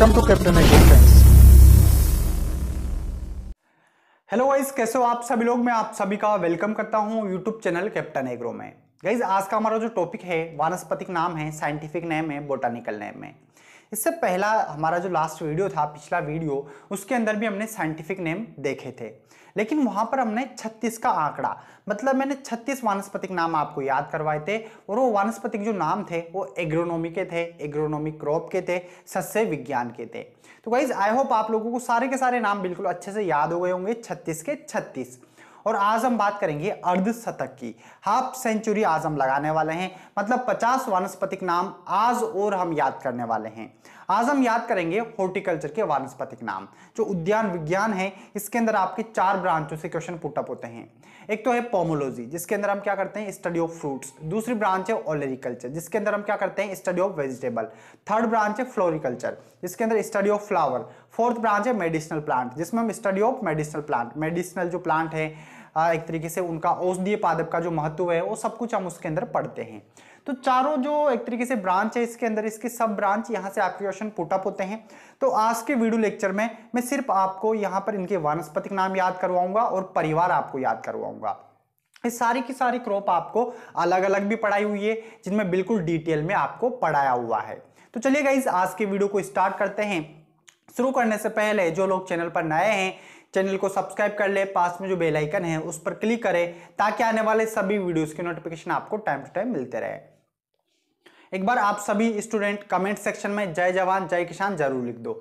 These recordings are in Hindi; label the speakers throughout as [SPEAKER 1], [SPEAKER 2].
[SPEAKER 1] Welcome to Captain Agro friends. Hello guys, कैसे हो आप सभी लोग। मैं आप सभी का वेलकम करता हूं यूट्यूब चैनल कैप्टन एग्रो में। गाइस, आज का हमारा जो टॉपिक है वानस्पतिक नाम है, साइंटिफिक नेम है, बोटानिकल नेम है। इससे पहला हमारा जो लास्ट वीडियो था, पिछला वीडियो, उसके अंदर भी हमने साइंटिफिक नेम देखे थे, लेकिन वहां पर हमने 36 का आंकड़ा, मतलब मैंने 36 वानस्पतिक नाम आपको याद करवाए थे। और वो वानस्पतिक जो नाम थे वो एग्रोनॉमी के थे, एग्रोनॉमिक क्रॉप के थे, सस्य विज्ञान के थे। तो गाइज आई होप आप लोगों को सारे के सारे नाम बिल्कुल अच्छे से याद हो गए होंगे, 36 के 36। और आज हम बात करेंगे अर्धशतक की, हाफ सेंचुरी आज हम लगाने वाले हैं, मतलब 50 वानस्पतिक नाम आज और हम याद करने वाले हैं। आज हम याद करेंगे हॉर्टिकल्चर के वानस्पतिक नाम। जो उद्यान विज्ञान है, इसके अंदर आपके 4 ब्रांचों से क्वेश्चन पुट अप होते हैं। एक तो है पोमोलॉजी, जिसके अंदर हम क्या करते हैं, स्टडी ऑफ फ्रूट्स। दूसरी ब्रांच है ओलेरिकल्चर, जिसके अंदर हम क्या करते हैं, study of vegetable. Third branch है फ्लोरिकल्चर, जिसके अंदर study of flower. Fourth branch है मेडिसिनल प्लांट, जिसमें हम study of medicinal plant, medicinal जो प्लांट है एक तरीके से उनका औषधीय पादप का जो महत्व है वो सब कुछ हम उसके अंदर पढ़ते हैं। तो चारों जो एक तरीके से ब्रांच है इसके अंदर, इसके सब ब्रांच यहाँ से आपके क्वेश्चन पुट अप होते हैं। तो आज के वीडियो लेक्चर में मैं सिर्फ आपको यहाँ पर इनके वानस्पतिक नाम याद करवाऊंगा और परिवार आपको याद करवाऊंगा। इस सारी की सारी क्रॉप आपको अलग अलग भी पढ़ाई हुई है, जिनमें बिल्कुल डिटेल में आपको पढ़ाया हुआ है। तो चलिए गाइस, आज के वीडियो को स्टार्ट करते हैं। शुरू करने से पहले जो लोग चैनल पर नए हैं, चैनल को सब्सक्राइब कर ले, पास में जो बेल आइकन है उस पर क्लिक करें, ताकि आने वाले सभी वीडियोस के नोटिफिकेशन आपको टाइम टू टाइम मिलते रहे। एक बार आप सभी स्टूडेंट कमेंट सेक्शन में जय जवान जय किसान जरूर लिख दो।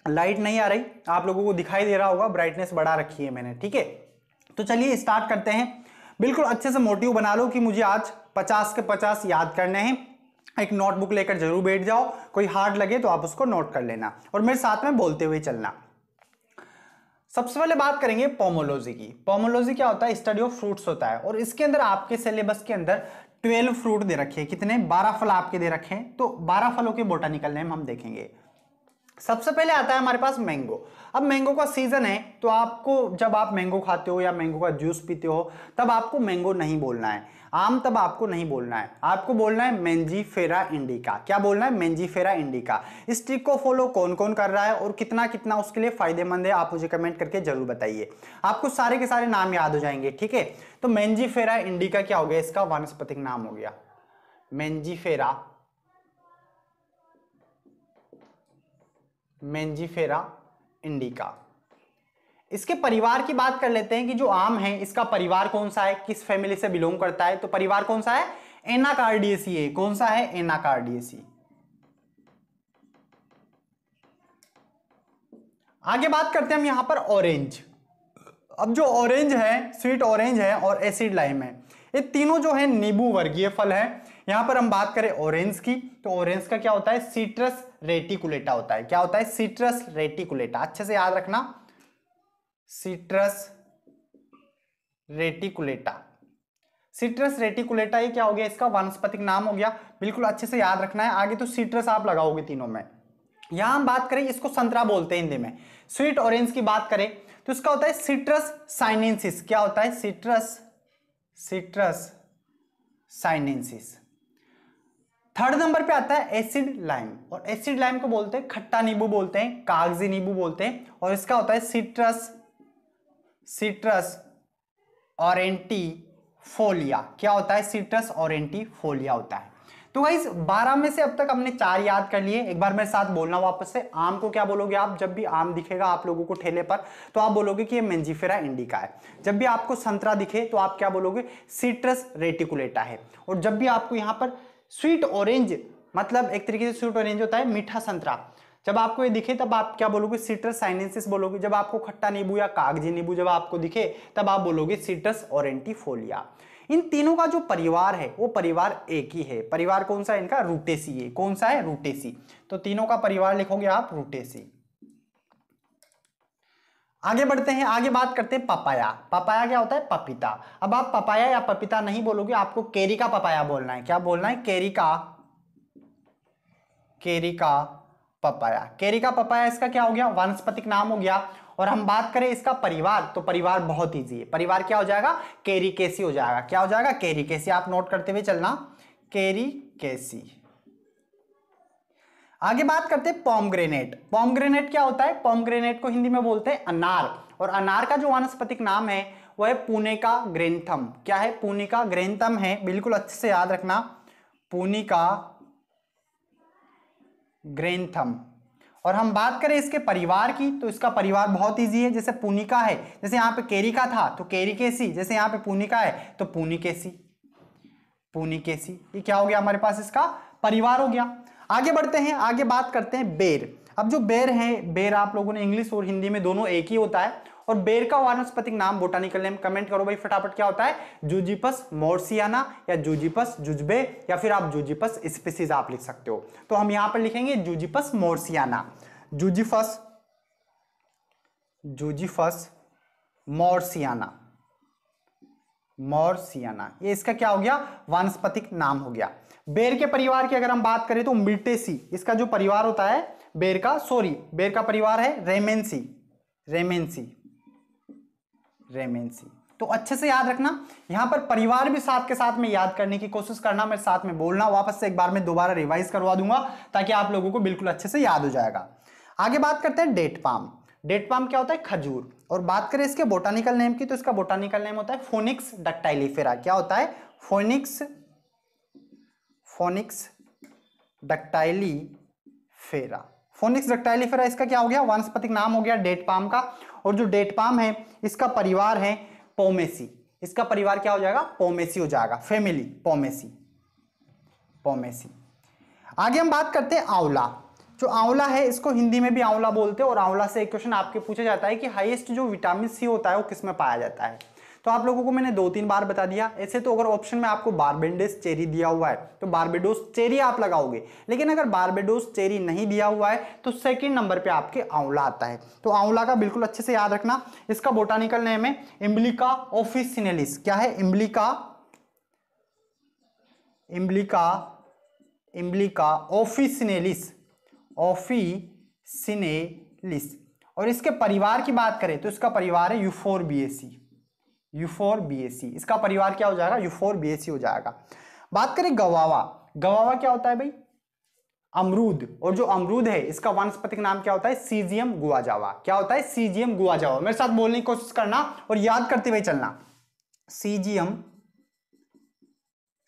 [SPEAKER 1] लाइट नहीं आ रही, आप लोगों को दिखाई दे रहा होगा, ब्राइटनेस बढ़ा रखी है मैंने, ठीक है। तो चलिए स्टार्ट करते हैं। बिल्कुल अच्छे से मोटिव बना लो कि मुझे आज 50 के 50 याद करने हैं। एक नोटबुक लेकर जरूर बैठ जाओ, कोई हार्ड लगे तो आप उसको नोट कर लेना और मेरे साथ में बोलते हुए चलना। सबसे पहले बात करेंगे पोमोलॉजी की। पोमोलॉजी क्या होता है, स्टडी ऑफ फ्रूट्स होता है, और इसके अंदर आपके सिलेबस के अंदर 12 फ्रूट दे रखे हैं। कितने? 12 फल आपके दे रखे हैं। तो 12 फलों के बोटानिकल नेम हम देखेंगे। सबसे पहले आता है हमारे पास मैंगो। अब मैंगो का सीजन है, तो आपको जब आप मैंगो खाते हो या मैंगो का जूस पीते हो, तब आपको मैंगो नहीं बोलना है, आम तब आपको नहीं बोलना है, आपको बोलना है मेंजीफेरा इंडिका। क्या बोलना है? Mangifera indica. इस ट्रिक को फॉलो कौन कौन कर रहा है और कितना कितना उसके लिए फायदेमंद है, आप मुझे कमेंट करके जरूर बताइए। आपको सारे के सारे नाम याद हो जाएंगे, ठीक है। तो मेंजीफेरा इंडिका क्या हो गया, इसका वानस्पतिक नाम हो गया मेंजीफेरा इंडिका। इसके परिवार की बात कर लेते हैं कि जो आम है इसका परिवार कौन सा है, किस फैमिली से बिलोंग करता है। तो परिवार कौन सा है? एनाकार्डियेसी है। कौन सा है? एनाकार्डियेसी। आगे बात करते हैं हम यहां पर ऑरेंज। अब जो ऑरेंज है, स्वीट ऑरेंज है और एसिड लाइम है, ये तीनों जो है नींबू वर्गीय फल है। यहां पर हम बात करें ऑरेंज की, तो ऑरेंज का क्या होता है? सिट्रस रेटिकुलेटा होता है। क्या होता है? Citrus reticulata. अच्छे से याद रखना, सिट्रस रेटिकुलेटा। सिट्रस रेटिकुलेटा ये क्या हो गया? इसका वानस्पतिक नाम हो गया। बिल्कुल अच्छे से याद रखना है, आगे तो सिट्रस आप लगाओगे तीनों में। यहां हम बात करें, इसको संतरा बोलते हैं हिंदी में। स्वीट ऑरेंज की बात करें तो इसका होता है सिट्रस साइनेंसिस। क्या होता है? Citrus sinensis. थर्ड नंबर पे आता है एसिड लाइम, और एसिड लाइम को बोलते हैं खट्टा नींबू बोलते हैं, कागजी नींबू बोलते हैं, और इसका होता है सिट्रस ऑरेंटिफोलिया। क्या होता है? सिट्रस ऑरेंटिफोलिया होता है। तो गाइस 12 में से अब तक हमने 4 याद कर लिए। एक बार मेरे साथ बोलना वापस से। आम को क्या बोलोगे आप? जब भी आम दिखेगा आप लोगों को ठेले पर, तो आप बोलोगे कि ये मेंजीफेरा इंडिका है। जब भी आपको संतरा दिखे तो आप क्या बोलोगे? सिट्रस रेटिकुलेटा है। और जब भी आपको यहाँ पर स्वीट ऑरेंज, मतलब एक तरीके से स्वीट ऑरेंज होता है मीठा संतरा, जब आपको ये दिखे तब आप क्या बोलोगे? सिट्रस साइनेंसिस बोलोगे। जब आपको खट्टा नींबू या कागजी नींबू जब आपको दिखे तब आप बोलोगे सिट्रस ऑरेंटिफोलिया। इन तीनों का जो परिवार है वो परिवार एक ही है। परिवार कौन सा है इनका? रूटेसी है। कौन सा है? रूटेसी। तो तीनों का परिवार लिखोगे आप रूटेसी। आगे बढ़ते हैं, आगे बात करते हैं पपाया। पपाया क्या होता है? पपीता। अब आप पपाया या पपीता नहीं बोलोगे, आपको केरी का पपाया बोलना है। क्या बोलना है? केरी का पपाया। केरी का पपाया इसका क्या हो गया? वानस्पतिक नाम हो गया। और हम बात करें इसका परिवार, तो परिवार बहुत इजी है। परिवार क्या हो जाएगा? कैरिकेसी हो जाएगा। क्या हो जाएगा? कैरिकेसी। आप नोट करते हुए चलना, कैरिकेसी। आगे बात करते हैं पॉमग्रेनेट। पॉमग्रेनेट क्या होता है? पॉमग्रेनेट को हिंदी में बोलते हैं अनार, और अनार का जो वानस्पतिक नाम है वह है पुनिका ग्रैंथम। क्या है? पुनिका ग्रैंथम है, बिल्कुल अच्छे से याद रखना, पुनिका ग्रैंथम। और हम बात करें इसके परिवार की तो इसका परिवार बहुत इजी है। जैसे पुनिका है, जैसे यहाँ पे केरिका था तो केरिकेसी, जैसे यहाँ पे पुनिका है तो पुनिकेसी, पुनिकेसी। ये क्या हो गया हमारे पास? इसका परिवार हो गया। आगे बढ़ते हैं, आगे बात करते हैं बेर। अब जो बेर है, बेर आप लोगों ने इंग्लिश और हिंदी में दोनों एक ही होता है। और बेर का वानस्पतिक नाम, बोटानिकल नेम कमेंट करो भाई फटाफट, क्या होता है? जूजिपस मोर्सियाना या जूजिपस जुजबे, या फिर आप जूजिपस स्पीसीज आप लिख सकते हो। तो हम यहां पर लिखेंगे जूजिपस मोर्सियाना, जूजिफस, जूजिफस मोर्सियाना, मोर्सियाना। ये इसका क्या हो गया? वानस्पतिक नाम हो गया। बेर के परिवार की अगर हम बात करें तो मिर्टेसी, इसका जो परिवार होता है बेर का, बेर का परिवार है रेमेंसी, रेमेंसी, रेमेंसी। तो अच्छे से याद रखना, यहां पर परिवार भी साथ के साथ में याद करने की कोशिश करना, मैं साथ में बोलना, वापस से एक बार मैं दोबारा रिवाइज करवा दूंगा ताकि आप लोगों को बिल्कुल अच्छे से याद हो जाएगा। आगे बात करते हैं डेट पाम। डेट पाम क्या होता है? खजूर। और बात करें इसके बोटानिकल नेम की तो इसका बोटानिकल नेम होता है फोनिक्स डक्टाइलिफेरा। क्या होता है? Phoenix, Phoenix dactylifera, Phoenix dactylifera. इसका क्या हो गया? वानस्पतिक नाम हो गया डेट पाम का। और जो डेट पाम है इसका परिवार है पोमेसी। इसका परिवार क्या हो जाएगा? पोमेसी हो जाएगा, फैमिली पोमेसी, पोमेसी। आगे हम बात करते हैं आंवला। जो आंवला है इसको हिंदी में भी आंवला बोलते हैं। और आंवला से एक क्वेश्चन आपके पूछा जाता है कि हाईएस्ट जो विटामिन सी होता है वो किस में पाया जाता है? तो आप लोगों को मैंने 2-3 बार बता दिया। ऐसे तो अगर ऑप्शन में आपको बारबेडोस चेरी दिया हुआ है तो बारबेडोस चेरी आप लगाओगे, लेकिन अगर बारबेडोस चेरी नहीं दिया हुआ है तो सेकंड नंबर पे आपके आंवला आता है। तो आंवला का बिल्कुल अच्छे से याद रखना। इसका बोटानिकल नेम है इम्ब्लिका ऑफिसिनेलिस। क्या है? इम्ब्लिका, इम्ब्लिका, इम्ब्लिका ऑफिसिनेलिस, ऑफिसिनेलिस। और इसके परिवार की बात करें तो इसका परिवार है यूफोरबिएसी, यूफोरबिएसी। इसका परिवार क्या हो जाएगा? यूफोरबिएसी हो जाएगा। बात करें गवावा। गवावा क्या होता है भाई? अमरूद। और जो अमरूद है इसका वानस्पतिक नाम क्या होता है? सीजियम गुआजावा। क्या होता है? सीजियम गुआजावा। मेरे साथ बोलने की कोशिश करना और याद करते हुए चलना। Psidium,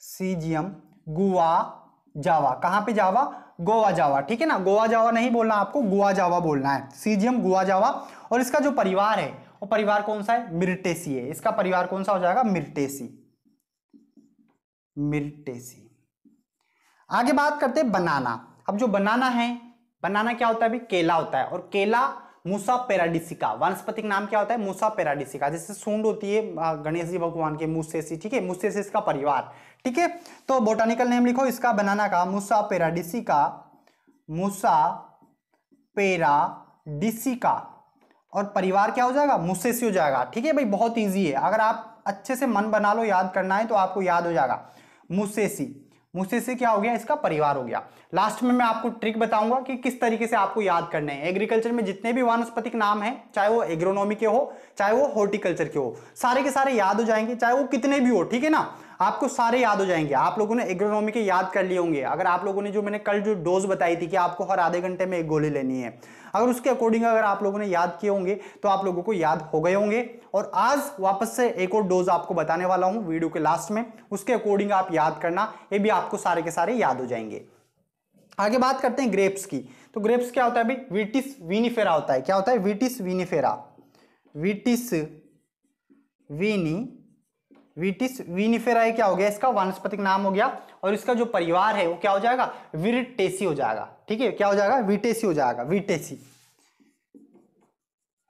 [SPEAKER 1] Psidium guajava. कहां पे जावा? गोवा जावा, ठीक है ना? गोवा जावा नहीं बोलना आपको, गुआ जावा बोलना है, सीजियम गुआ जावा। और इसका जो परिवार है वो परिवार कौन सा है? मिर्टेसी है। इसका परिवार कौन सा हो जाएगा? Myrtaceae, Myrtaceae. आगे बात करते हैं बनाना। अब जो बनाना है, बनाना क्या होता है भाई? केला होता है। और केला मूसा पेराडिसिका, वानस्पतिक नाम क्या होता है? मूसा पेराडिसिका। जैसे सूंड होती है गणेश जी भगवान के, मूसेसी, ठीक है? मूसेसी इसका परिवार, ठीक है? तो बोटानिकल नेम लिखो इसका बनाना का, मूसा पेराडिसिका, मूसा पेराडिसिका। और परिवार क्या हो जाएगा? मूसेसी हो जाएगा, ठीक है भाई? बहुत इजी है, अगर आप अच्छे से मन बना लो, याद करना है तो आपको याद हो जाएगा। मूसेसी, मूसेसी क्या हो गया? इसका परिवार हो गया। लास्ट में मैं आपको ट्रिक बताऊंगा कि किस तरीके से आपको याद करने हैं। एग्रीकल्चर में जितने भी वानस्पतिक नाम हैं, चाहे वो एग्रोनॉमी के हो चाहे वो हॉर्टिकल्चर के हो, सारे के सारे याद हो जाएंगे, चाहे वो कितने भी हो, ठीक है ना? आपको सारे याद हो जाएंगे। आप लोगों ने एग्रोनॉमी के याद कर लिए होंगे। अगर आप लोगों ने जो मैंने कल जो डोज बताई थी कि आपको हर आधे घंटे में एक गोली लेनी है, अगर उसके अकॉर्डिंग अगर आप लोगों ने याद किए होंगे तो आप लोगों को याद हो गए होंगे। और आज वापस से एक और डोज आपको बताने वाला हूं वीडियो के लास्ट में, उसके अकॉर्डिंग आप याद करना, ये भी आपको सारे के सारे याद हो जाएंगे। आगे बात करते हैं ग्रेप्स की। तो ग्रेप्स क्या होता है भाई? विटिस विनिफेरा होता है। क्या होता है? विटिस विनिफेरा, विटिस विटिस विनिफेरा क्या हो गया? इसका वानस्पतिक नाम हो गया। और इसका जो परिवार है वो क्या हो जाएगा? विटेसी हो जाएगा, ठीक है? क्या हो जाएगा? विटेसी हो जाएगा, विटेसी,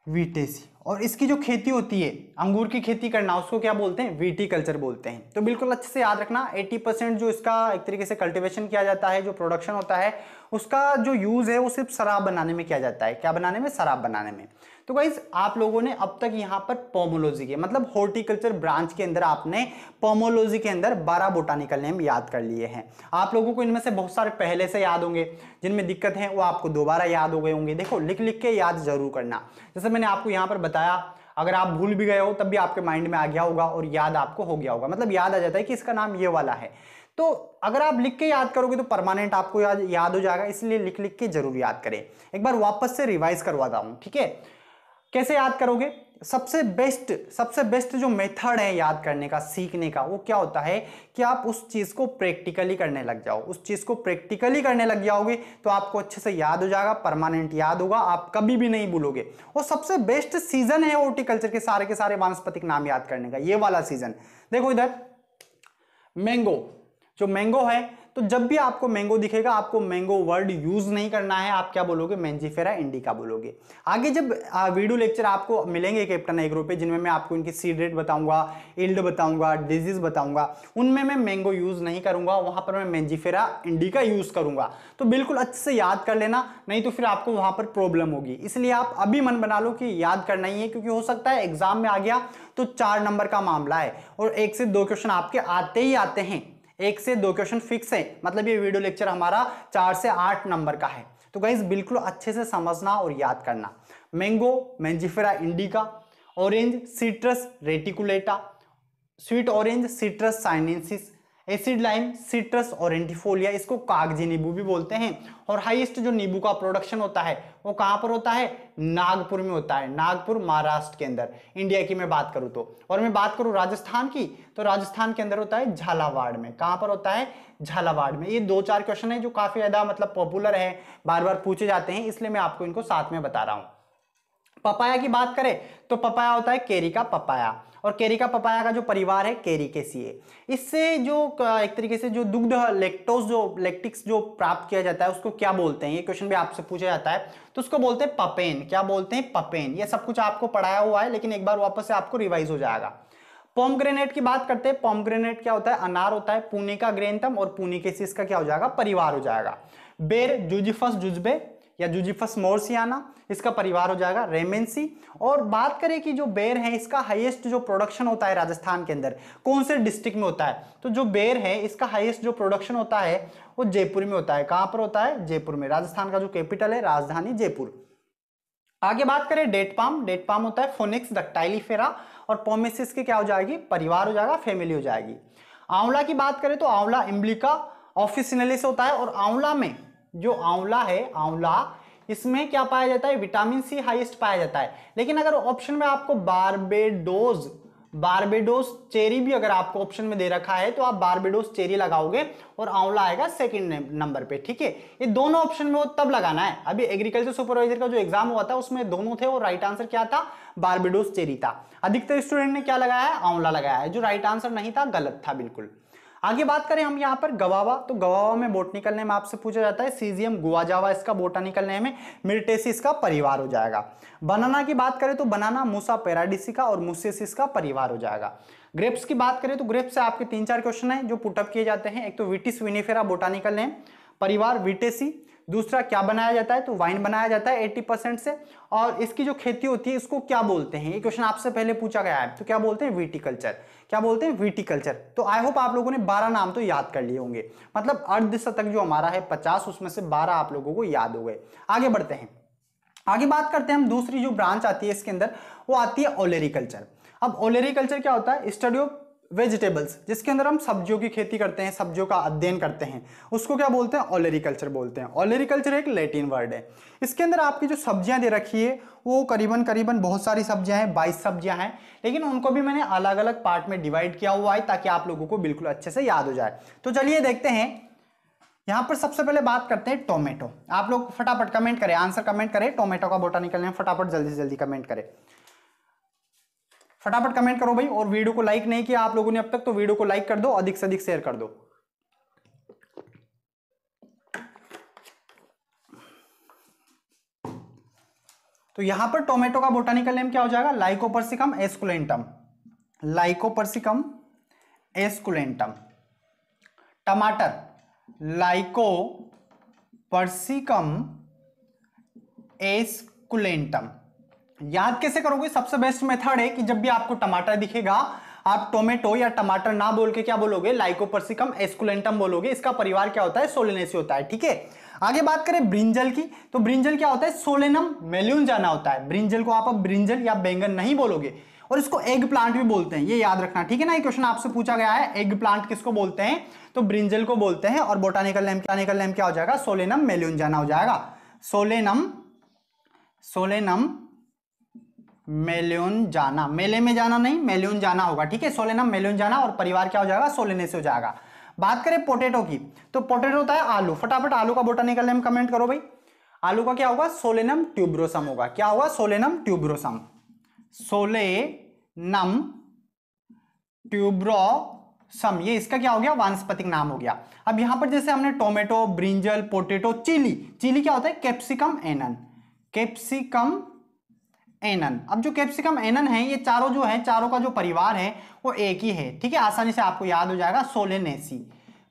[SPEAKER 1] विटेसी। और इसकी जो खेती होती है, अंगूर की खेती करना, उसको क्या बोलते हैं? विटीकल्चर बोलते हैं। तो बिल्कुल अच्छे से याद रखना, 80% जो इसका एक तरीके से कल्टीवेशन किया जाता है, जो प्रोडक्शन होता है, उसका जो यूज है वो सिर्फ शराब बनाने में किया जाता है। क्या बनाने में? शराब बनाने में। तो गाइस आप लोगों ने अब तक यहाँ पर पोमोलॉजी के मतलब हॉर्टिकल्चर ब्रांच के अंदर आपने पोमोलॉजी के अंदर 12 बोटानिकल नेम याद कर लिए हैं। आप लोगों को इनमें से बहुत सारे पहले से याद होंगे, जिनमें दिक्कत है वो आपको दोबारा याद हो गए होंगे। देखो लिख लिख के याद जरूर करना। जैसे मैंने आपको यहाँ पर बताया, अगर आप भूल भी गए हो तब भी आपके माइंड में आ गया होगा और याद आपको हो गया होगा, मतलब याद आ जाता है कि इसका नाम ये वाला है। तो अगर आप लिख के याद करोगे तो परमानेंट आपको याद हो जाएगा, इसलिए लिख लिख के जरूर याद करें। एक बार वापस से रिवाइज करवाता हूं, ठीक है। कैसे याद करोगे? सबसे बेस्ट जो मेथड है याद करने का, सीखने का, वो क्या होता है कि आप उस चीज को प्रैक्टिकली करने लग जाओ। उस चीज को प्रैक्टिकली करने लग जाओगे तो आपको अच्छे से याद हो जाएगा, परमानेंट याद होगा, आप कभी भी नहीं भूलोगे। और सबसे बेस्ट सीजन है हॉर्टिकल्चर के सारे वानस्पतिक नाम याद करने का, ये वाला सीजन। देखो इधर मैंगो, जो मैंगो है, तो जब भी आपको मैंगो दिखेगा आपको मैंगो वर्ड यूज नहीं करना है, आप क्या बोलोगे? मैंजीफेरा इंडिका बोलोगे। आगे जब वीडियो लेक्चर आपको मिलेंगे कैप्टन एग्रो पे, जिनमें मैं आपको इनकी सीड रेट बताऊंगा, यील्ड बताऊंगा, डिजीज बताऊंगा, उनमें मैं मैंगो यूज नहीं करूंगा, वहां पर मैं मैंजीफेरा इंडिका यूज करूंगा। तो बिल्कुल अच्छे से याद कर लेना, नहीं तो फिर आपको वहां पर प्रॉब्लम होगी। इसलिए आप अभी मन बना लो कि याद करना ही है, क्योंकि हो सकता है एग्जाम में आ गया तो 4 नंबर का मामला है और 1 से 2 क्वेश्चन आपके आते ही आते हैं। 1 से 2 क्वेश्चन फिक्स है, मतलब ये वीडियो लेक्चर हमारा 4 से 8 नंबर का है। तो गाइस बिल्कुल अच्छे से समझना और याद करना। Mango, Mangifera indica, orange Citrus reticulata, sweet orange Citrus sinensis, acid lime Citrus aurantifolia, इसको कागजी नींबू भी बोलते हैं। और हाईएस्ट जो नींबू का प्रोडक्शन होता है वो कहां पर होता है? नागपुर में होता है, नागपुर महाराष्ट्र के अंदर, इंडिया की मैं बात करूं तो। और मैं बात करूं राजस्थान की, तो राजस्थान के अंदर होता है झालावाड़ में। कहां पर होता है? झालावाड़ में। ये 2-4 क्वेश्चन है जो काफी ज्यादा मतलब पॉपुलर है, बार बार पूछे जाते हैं, इसलिए मैं आपको इनको साथ में बता रहा हूं। पपाया की बात करें तो पपाया होता है केरी का पपाया, और केरी का पपाया का जो परिवार है कैरिकेसिए। इससे जो एक तरीके से जो दुग्ध लेक्टोज जो लेक्टिक्स जो प्राप्त किया जाता है उसको क्या बोलते हैं? ये क्वेश्चन भी आपसे पूछा जाता है, तो उसको बोलते हैं पपेन। क्या बोलते हैं? पपेन। ये सब कुछ आपको पढ़ाया हुआ है, लेकिन एक बार वापस से आपको रिवाइज हो जाएगा। पोमग्रेनेट की बात करते हैं। पोमग्रेनेट क्या होता है? अनार होता है। पुनिका ग्रेंथम और पुनिकेसिस का क्या हो जाएगा? परिवार हो जाएगा। बेर जूजिफस जुजबे या जूजिफस मोर्सियाना, इसका परिवार हो जाएगा रेमेंसी। और बात करें कि जो बेर है इसका हाईएस्ट जो प्रोडक्शन होता है राजस्थान के अंदर, कौन से डिस्ट्रिक्ट में होता है? तो जो बेर है इसका हाईएस्ट जो प्रोडक्शन होता है वो जयपुर में होता है। कहां पर होता है? जयपुर में। राजस्थान का जो कैपिटल है राजधानी जयपुर। आगे बात करें डेट पाम। डेट पाम होता है फोनिक्स डक्टाइलिफेरा, और पोमेसिस की क्या हो जाएगी? परिवार हो जाएगा, फैमिली हो जाएगी। आंवला की बात करें तो आंवला इम्ब्लिका ऑफिसिनलिस होता है, और आंवला में जो आंवला है, आंवला इसमें क्या पाया जाता है? विटामिन सी हाईएस्ट पाया जाता है। लेकिन अगर ऑप्शन में आपको बारबेडोस चेरी भी अगर आपको ऑप्शन में दे रखा है तो आप बारबेडोस चेरी लगाओगे और आंवला आएगा सेकंड नंबर पे, ठीक है। ये दोनों ऑप्शन में वो तब लगाना है। अभी एग्रीकल्चर सुपरवाइजर का जो एग्जाम हुआ था उसमें दोनों थे, और राइट आंसर क्या था? बारबेडोस चेरी था। अधिकतर स्टूडेंट ने क्या लगाया है? आंवला लगाया है, जो राइट आंसर नहीं था, गलत था बिल्कुल। आगे बात करें हम यहाँ पर गवावा, तो गवावा में बोटनिकल नेम आपसे पूछा जाता है सीजियम गुआजावा, इसका बोटानिकल नेम है। मिर्टेसिस का परिवार हो जाएगा। बनाना की बात करें तो बनाना मूसा पैराडिसिका और मुसेसिस का परिवार हो जाएगा। ग्रेप्स की बात करें तो ग्रेप्स से आपके 3-4 क्वेश्चन है जो पुटअप किए जाते हैं। एक तो विटिस विनिफेरा बोटानिकल नेम, परिवार विटेसी। दूसरा क्या बनाया जाता है? तो वाइन बनाया जाता है 80% से। और इसकी जो खेती होती है इसको क्या बोलते हैं? ये क्वेश्चन आपसे पहले पूछा गया है, तो क्या बोलते हैं? विटिकल्चर। क्या बोलते हैं? विटिकल्चर। तो आई होप आप लोगों ने 12 नाम तो याद कर लिए होंगे, मतलब अर्धशतक जो हमारा है 50, उसमें से 12 आप लोगों को याद हो गए। आगे बढ़ते हैं। आगे बात करते हैं हम, दूसरी जो ब्रांच आती है इसके अंदर वो आती है ओलेरिकल्चर। अब ओलेरिकल्चर क्या होता है? स्टडी ऑफ वेजिटेबल्स, जिसके अंदर हम सब्जियों की खेती करते हैं, सब्जियों का अध्ययन करते हैं, उसको क्या बोलते हैं? ओलेरिकल्चर बोलते हैं। ओलेरिकल्चर एक लैटिन वर्ड है। इसके अंदर आपकी जो सब्जियां दे रखी है वो करीबन बहुत सारी सब्जियां हैं, 22 सब्जियां हैं, लेकिन उनको भी मैंने अलग अलग पार्ट में डिवाइड किया हुआ है ताकि आप लोगों को बिल्कुल अच्छे से याद हो जाए। तो चलिए देखते हैं। यहां पर सबसे पहले बात करते हैं टोमेटो। आप लोग फटाफट कमेंट करें, आंसर कमेंट करें, टोमेटो का बोटानिकल नेम फटाफट जल्दी से जल्दी कमेंट करें, फटाफट कमेंट करो भाई। और वीडियो को लाइक नहीं किया आप लोगों ने अब तक तो वीडियो को लाइक कर दो, अधिक से अधिक शेयर कर दो। तो यहां पर टोमेटो का बोटानिकल नेम क्या हो जाएगा? Lycopersicum esculentum, lycopersicum esculentum. टमाटर लाइकोपर्सिकम एस्कुलेंटम। याद कैसे करोगे? सबसे बेस्ट मेथड है कि जब भी आपको टमाटर दिखेगा आप टोमेटो या टमाटर ना बोल के क्या बोलोगे? लाइकोपर्सिकम एस्कुलेंटम बोलोगे। इसका परिवार क्या होता है? सोलेनेसी होता है, ठीक है। आगे बात करें ब्रिंजल की, तो ब्रिंजल क्या होता है? सोलेनम मेल्यून जाना होता है। ब्रिंजल को आप अब ब्रिंजल या बैंगन नहीं बोलोगे, और इसको एग प्लांट भी बोलते हैं, ये याद रखना, ठीक है ना। ये क्वेश्चन आपसे पूछा गया है, एग प्लांट किसको बोलते हैं, तो ब्रिंजल को बोलते हैं। और बोटानिकल नेम क्या हो जाएगा, सोलेनम मेलियोनजाना हो जाएगा। सोलेनम मेलियोनजाना, मेले में जाना नहीं, मेलियोनजाना होगा, ठीक है। सोलेनम मेलियोनजाना और परिवार क्या हो जाएगा, सोलेनेसी हो जाएगा। बात करें पोटैटो की, तो पोटैटो होता है आलू। फटाफट आलू का बोटानिकल नेम कमेंट करो भाई। आलू का क्या होगा, सोलेनम ट्यूबरोसम होगा। क्या होगा, सोलेनम ट्यूबरोसम, सोलेनम ट्यूबरोसम, ये इसका क्या हो गया, वानस्पतिक नाम हो गया। अब यहां पर जैसे हमने tomato, brinjal, potato, chilli, chilli क्या होता है, कैप्सिकम एनन, कैप्सिकम एनन। अब जो कैप्सिकम एनन है, ये चारों जो है, चारों का जो परिवार है वो एक ही है, ठीक है। आसानी से आपको याद हो जाएगा, सोलेनेसी।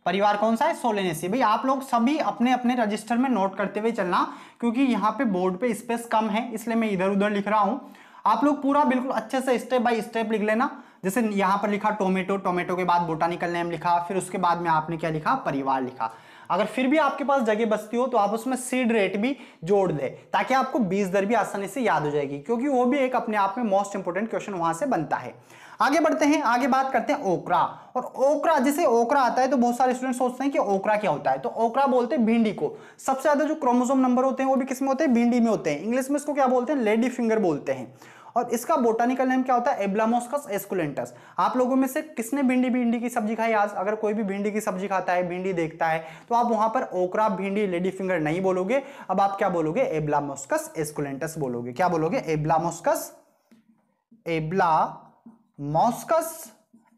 [SPEAKER 1] परिवार कौन सा है, सोलेनेसी। भाई आप लोग सभी अपने अपने रजिस्टर में नोट करते हुए चलना, क्योंकि यहाँ पे बोर्ड पे स्पेस कम है, इसलिए मैं इधर उधर लिख रहा हूं। आप लोग पूरा बिल्कुल अच्छे से स्टेप बाय स्टेप लिख लेना। जैसे यहाँ पर लिखा टोमेटो, टोमेटो के बाद बोटानिकल नेम लिखा, फिर उसके बाद में आपने क्या लिखा, परिवार लिखा। अगर फिर भी आपके पास जगह बचती हो तो आप उसमें सीड रेट भी जोड़ दे, ताकि आपको बीज दर भी आसानी से याद हो जाएगी, क्योंकि वो भी एक अपने आप में मोस्ट इंपोर्टेंट क्वेश्चन वहां से बनता है। आगे बढ़ते हैं, आगे बात करते हैं ओकरा। और ओकरा, जैसे ओकरा आता है तो बहुत सारे स्टूडेंट सोचते हैं कि ओकरा क्या होता है, तो ओकरा बोलते हैं भिंडी को। सबसे ज्यादा जो क्रोमोसोम नंबर होते हैं वो भी किसमें होते हैं, भिंडी में होते हैं। इंग्लिश में इसको क्या बोलते हैं, लेडी फिंगर बोलते हैं। और इसका बोटानिकल नेम क्या होता है, एब्लामोस्कस एस्कुलेंटस। आप लोगों में से किसने भिंडी की सब्जी खाई आज? अगर कोई भी भिंडी की सब्जी खाता है, भिंडी देखता है, तो आप वहां पर ओकरा, भिंडी, लेडी फिंगर नहीं बोलोगे। अब आप क्या बोलोगे, एब्लामोस्कस एस्कुलेंटस बोलोगे। क्या बोलोगे, एब्लामोस्कस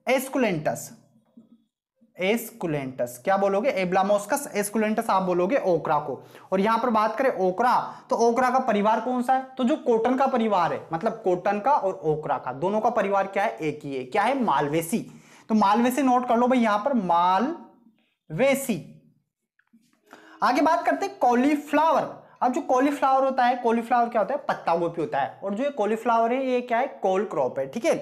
[SPEAKER 1] एस्कुलेंटस, एस्कुलेंटस क्या बोलोगे, एब्लामोस्कस एस्कुलेंटस आप बोलोगे ओकरा को। और यहां पर बात करें ओकरा, तो ओकरा का परिवार कौन सा है, तो जो कॉटन का परिवार है, मतलब कॉटन का और ओकरा का दोनों का परिवार क्या है, एक ही है। क्या है, मालवेसी। तो मालवेसी नोट कर लो भाई यहां पर, मालवेसी। आगे बात करते हैं कॉलीफ्लावर। अब जो कॉलीफ्लावर होता है, कॉलीफ्लावर क्या होता है, पत्ता गोभी होता है। और जो ये कॉलीफ्लावर है ये क्या है, कोल क्रॉप है, ठीक है।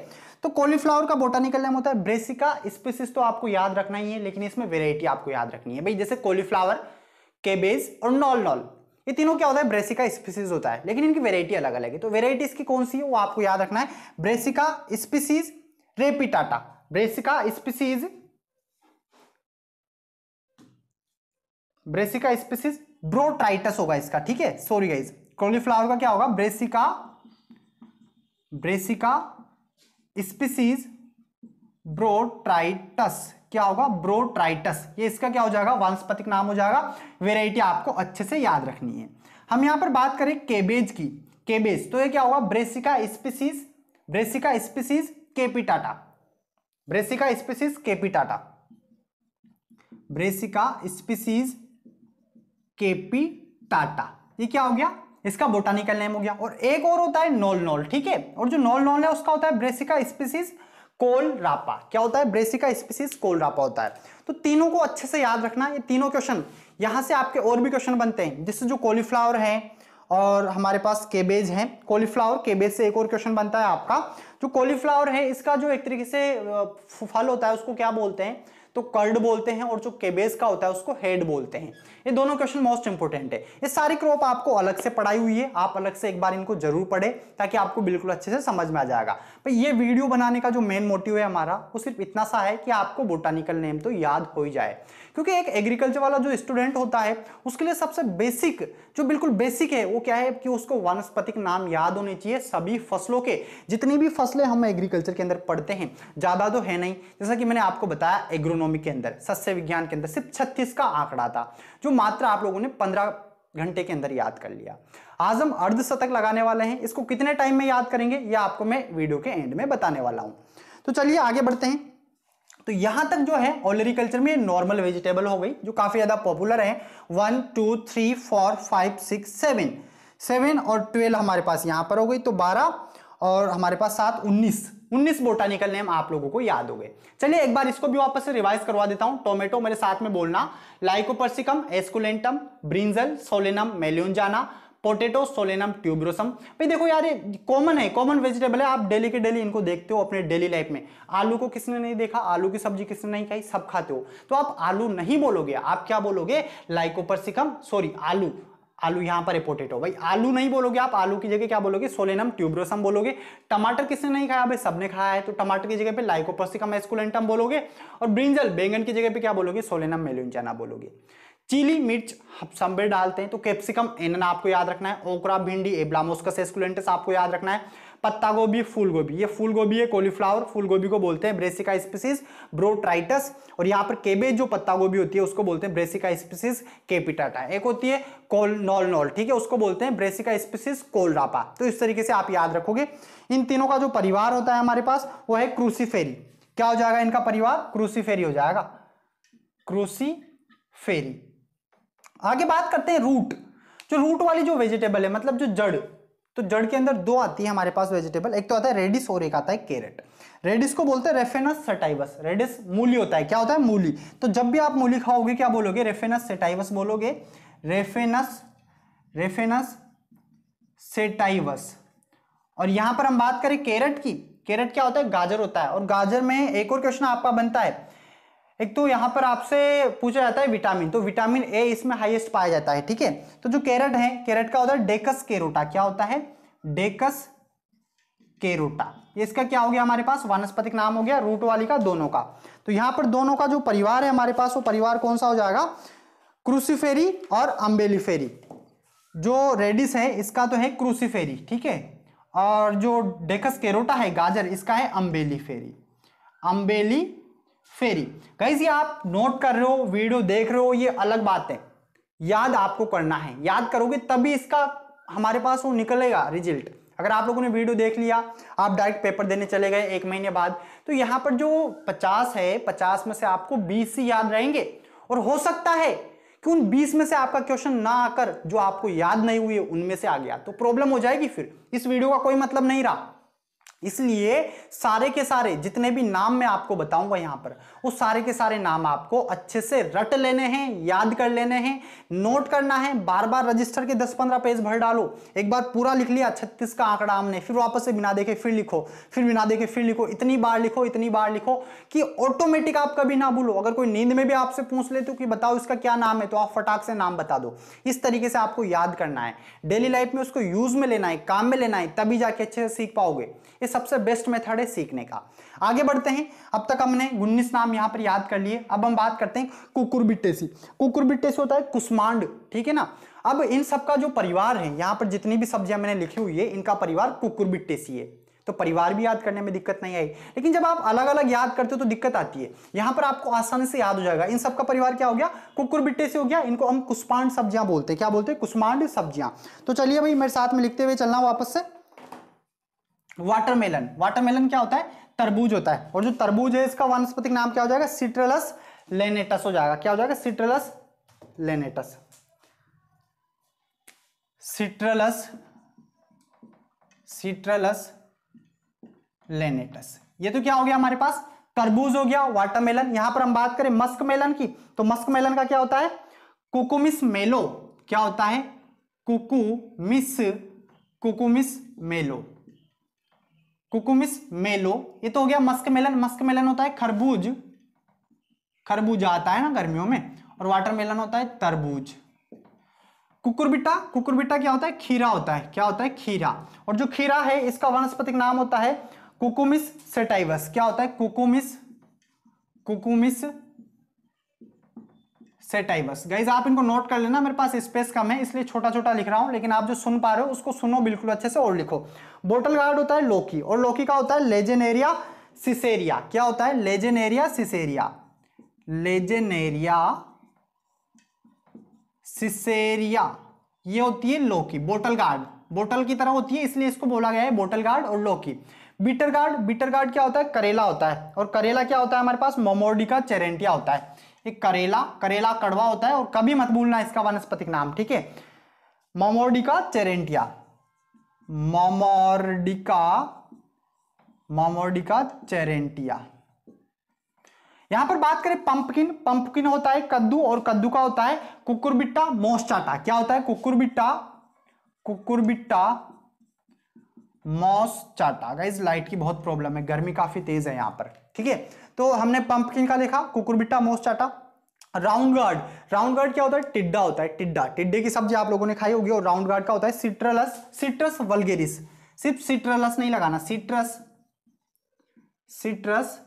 [SPEAKER 1] तो कॉलीफ्लावर का बोटानिकल नेम होता है ब्रेसिका स्पीसीज, तो आपको याद रखना ही है, लेकिन इसमें वेराइटी आपको याद रखनी है भाई। जैसे कॉलीफ्लावर, केबेज और नॉल, ये तीनों क्या होता है, ब्रेसिका स्पीसीज होता है, लेकिन इनकी वेराइटी अलग अलग है। तो वेराइटी इसकी कौन सी है वो आपको याद रखना है, ब्रेसिका स्पीसीज रेपिटाटा, ब्रेसिका स्पीसीज ब्रोट्राइटस होगा इसका, ठीक है। सॉरी गाइस, कॉलीफ्लावर का क्या होगा, ब्रेसिका स्पीसीज ब्रोट्राइटस, क्या होगा, ब्रोट्राइटस। ये इसका क्या हो जाएगा, वानस्पतिक नाम हो जाएगा। वेराइटी आपको अच्छे से याद रखनी है। हम यहां पर बात करें केबेज की, केबेज, तो ये क्या होगा, Brassica species capitata, Brassica species capitata, Brassica species capitata, ये क्या हो गया, इसका बोटानिकल नेम हो गया। और एक और होता है नॉल, ठीक है। और जो नॉल है उसका होता है ब्रेसिका स्पीसीज कोलरापा। क्या होता है, ब्रेसिका स्पीसीज कोलरापा होता है। तो तीनों को अच्छे से याद रखना। ये तीनों क्वेश्चन यहां से आपके और भी क्वेश्चन बनते हैं, जिससे जो कॉलीफ्लावर है और हमारे पास केबेज है, कॉलीफ्लावर केबेज से एक और क्वेश्चन बनता है आपका। जो कॉलीफ्लावर है इसका जो एक तरीके से फल होता है उसको क्या बोलते हैं, तो कर्ड बोलते हैं। और जो केबेज का होता है उसको हेड बोलते हैं। ये दोनों क्वेश्चन मोस्ट इंपोर्टेंट है। ये सारी क्रॉप आपको अलग से पढ़ाई हुई है, आप अलग से एक बार इनको जरूर पढ़े, ताकि आपको बिल्कुल अच्छे से समझ में आ जाएगा। भाई ये वीडियो बनाने का जो मेन मोटिव है हमारा, वो सिर्फ इतना सा है कि आपको बोटानिकल नेम तो याद हो ही जाए। क्योंकि एक एग्रीकल्चर वाला जो स्टूडेंट होता है उसके लिए सबसे बेसिक, जो बिल्कुल बेसिक है, वो क्या है कि उसको वानस्पतिक नाम याद होने चाहिए सभी फसलों के। जितनी भी फसलें हम एग्रीकल्चर के अंदर पढ़ते हैं, ज्यादा तो है नहीं, जैसा कि मैंने आपको बताया एग्रोनॉमी के अंदर, सस्य विज्ञान के अंदर सिर्फ 36 का आंकड़ा था, जो मात्र आप लोगों ने 15 घंटे के अंदर याद कर लिया। आज हम अर्धशतक लगाने वाले हैं, इसको कितने टाइम में याद करेंगे यह आपको मैं वीडियो के एंड में बताने वाला हूं। तो चलिए आगे बढ़ते हैं। तो यहां तक जो है ओलेरिकल्चर में नॉर्मल वेजिटेबल हो गई, जो काफी ज्यादा पॉपुलर है। 1 2 3 4 5 6 7 और 12 हमारे पास यहां पर हो गई, तो 12 और हमारे पास 7 19 बोटानिकल नेम आप लोगों को याद हो गए। चलिए एक बार इसको भी वापस से रिवाइज करवा देता हूं। टोमेटो मेरे साथ में बोलना, Lycopersicum esculentum, brinjal Solanum melongena, potato Solanum tuberosum. भाई देखो यार, ये कॉमन है, कॉमन वेजिटेबल है, आप डेली के डेली इनको देखते हो अपने डेली लाइफ में। आलू को किसने नहीं देखा, आलू की सब्जी किसने नहीं खाई, सब खाते हो। तो आप आलू नहीं बोलोगे, आप क्या बोलोगे, लाइकोपर्सिकम, सॉरी आलू, आलू यहाँ पर है पोटेटो। भाई आलू नहीं बोलोगे आप, आलू की जगह क्या बोलोगे, सोलेनम ट्यूबरोसम बोलोगे। टमाटर किसने नहीं खाया, भाई सबने खाया है, तो टमाटर की जगह पे लाइकोपर्सिकम एस्कुलेंटम बोलोगे। और ब्रिंजल बैंगन की जगह पे क्या बोलोगे, सोलेनम मेलिंजाना बोलोगे। चिली मिर्च सब में डालते हैं, तो कैप्सिकम एनन आपको याद रखना है। ओकरा भिंडी एब्लामोस्कस एस्कुलेंटस आपको याद रखना है। पत्ता गोभी फूल गोभी, ये फूल गोभी है, कॉलीफ्लावर फूल गोभी को बोलते हैं ब्रेसिका स्पीसीज ब्रोट्राइटस। और यहाँ पर केबेज जो पत्ता गोभी होती है उसको बोलते हैं ब्रेसिका स्पीसीज कैपिटाटा। एक होती है नॉल नॉल, ठीक है, उसको बोलते हैं ब्रेसिका स्पीसीज कोलरापा। तो इस तरीके से आप याद रखोगे। इन तीनों का जो परिवार होता है हमारे पास वो है क्रूसीफेरी। क्या हो जाएगा इनका परिवार, क्रूसीफेरी हो जाएगा, क्रूसीफेरी। आगे बात करते हैं रूट। जो रूट वाली जो वेजिटेबल है, मतलब जो जड़, तो जड़ के अंदर दो आती है हमारे पास वेजिटेबल, एक तो आता है रेडिस और एक आता है कैरेट। रेडिस को बोलते हैं रेफेनस सेटाइवस। रेडिस मूली होता है, क्या होता है, मूली। तो जब भी आप मूली खाओगे क्या बोलोगे, रेफेनस सेटाइवस बोलोगे, रेफेनस सेटाइवस। और यहां पर हम बात करें कैरेट की, कैरेट क्या होता है, गाजर होता है। और गाजर में एक और क्वेश्चन आपका बनता है, एक तो यहां पर आपसे पूछा जाता है विटामिन, तो विटामिन ए इसमें हाईएस्ट पाया जाता है, ठीक है। तो जो कैरेट है, कैरेट का होता है डेकस कैरोटा। क्या होता है, डेकस कैरोटा। इसका क्या हो गया हमारे पास, वानस्पतिक नाम हो गया, रूट वाली का दोनों का। तो यहां पर दोनों का जो परिवार है हमारे पास, वो परिवार कौन सा हो जाएगा, क्रूसीफेरी और अम्बेलिफेरी। जो रेडिस है इसका तो है क्रूसीफेरी, ठीक है। और जो डेकस कैरोटा है गाजर, इसका है अम्बेलिफेरी, अम्बेलिफेरी। गाइस ये आप नोट कर रहे हो, वीडियो देख रहे हो, ये अलग बात है, याद आपको करना है। याद करोगे तभी इसका हमारे पास वो निकलेगा रिजल्ट। अगर आप लोगों ने वीडियो देख लिया, आप डायरेक्ट पेपर देने चले गए 1 महीने बाद, तो यहां पर जो 50 है, 50 में से आपको 20 ही याद रहेंगे। और हो सकता है कि उन 20 में से आपका क्वेश्चन ना आकर जो आपको याद नहीं हुए उनमें से आ गया, तो प्रॉब्लम हो जाएगी, फिर इस वीडियो का कोई मतलब नहीं रहा। इसलिए सारे के सारे जितने भी नाम मैं आपको बताऊंगा यहां पर, वो सारे के सारे नाम आपको अच्छे से रट लेने हैं, याद कर लेने हैं, नोट करना है। बार बार रजिस्टर के 10-15 पेज भर डालो। एक बार पूरा लिख लिया 36 का आंकड़ा हमने, फिर वापस से बिना देखे फिर लिखो, फिर बिना देखे फिर लिखो, इतनी बार लिखो, इतनी बार लिखो कि ऑटोमेटिक आप कभी ना भूलो। अगर कोई नींद में भी आपसे पूछ ले तो कि बताओ इसका क्या नाम है, तो आप फटाक से नाम बता दो। इस तरीके से आपको याद करना है, डेली लाइफ में उसको यूज में लेना है, काम में लेना है, तभी जाके अच्छे से सीख पाओगे। ये सबसे बेस्ट मेथड है सीखने का। आगे बढ़ते हैं। अब तक हमने 19 नाम यहां पर याद कर लिए। अब हम बात करते हैं कुकुरबिटेसी। कुकुरबिटेसी होता है कुष्मांड, ठीक है ना। अब इन सबका जो परिवार है, यहां पर जितनी भी सब्जियां मैंने लिखी हुई है, इनका परिवार कुकुरबिटेसी है। तो परिवार भी याद करने में दिक्कत नहीं आई, लेकिन जब आप अलग अलग याद करते हो तो दिक्कत आती है। यहां पर आपको आसानी से याद हो जाएगा। इन सबका परिवार क्या हो गया, कुकुरबिटेसी हो गया। इनको हम कुष्मांड सब्जियां बोलते हैं। क्या बोलते हैं, कुष्मांड सब्जियां। तो चलिए भाई मेरे साथ में लिखते हुए चलना वापस से। वाटरमेलन, वाटरमेलन क्या होता है, तरबूज होता है। और जो तरबूज है इसका वानस्पतिक नाम क्या हो जाएगा, सिट्रलस लेनेटस हो जाएगा। क्या हो जाएगा, सिट्रलस लेनेटस, सिट्रलस लेनेटस। ये तो क्या हो गया हमारे पास, तरबूज हो गया, वाटरमेलन। यहां पर हम बात करें मस्क मेलन की, तो मस्क मेलन का क्या होता है, कुकुमिस मेलो। क्या होता है, कुकुमिस मेलो, कुकुमिस मेलो। ये तो हो गया मस्क मेलन। मस्क मेलन होता है खरबूज, खरबूजा आता है ना गर्मियों में। और वाटरमेलन होता है तरबूज। कुकुरबिटा, कुकुरबिटा क्या होता है, खीरा होता है। क्या होता है, खीरा। और जो खीरा है इसका वानस्पतिक नाम होता है कुकुमिस सेटाइवस। क्या होता है, कुकुमिस सेटाइवस। गाइज आप इनको नोट कर लेना, मेरे पास स्पेस कम है इसलिए छोटा छोटा लिख रहा हूं, लेकिन आप जो सुन पा रहे हो उसको सुनो बिल्कुल अच्छे से और लिखो। बोटल गार्ड होता है लौकी, और लौकी का होता है लेजेनेरिया सिसेरिया। क्या होता है, लेजेनेरिया सिसेरिया, लेजेनेरिया सिसेरिया। ये होती है लौकी। बोटल गार्ड बोतल की तरह होती है इसलिए इसको बोला गया है बोटल गार्ड और लौकी। बीटर गार्ड, बीटर गार्ड क्या होता है, करेला होता है। और करेला क्या होता है हमारे पास, मोमोर्डिका चेरेंटिया होता है। एक करेला, करेला कड़वा होता है, और कभी मत भूलना इसका वानस्पतिक नाम, ठीक है, मोमोर्डिका चेरेंटिया, मोमोर्डिका चेरेंटिया। यहां पर बात करें पंपकिन, पंपकिन होता है कद्दू, और कद्दू का होता है कुकुरबिट्टा मोस्टाटा। क्या होता है, कुकुरबिट्टा मोस्टाटा। गाइस लाइट की बहुत प्रॉब्लम है, गर्मी काफी तेज है यहां पर, ठीक है। तो हमने पंपकिन का देखा, कुकुरबिट्टा मोस्टाटा। राउंड गार्ड, राउंड गार्ड क्या होता है? टिड्डा होता है, टिड्डा। टिड्डे की सब्जी आप लोगों ने खाई होगी। और राउंड गार्ड का होता है सिट्रलस, सिट्रस वल्गेरिस। सिर्फ सिट्रलस नहीं लगाना, citrus, citrus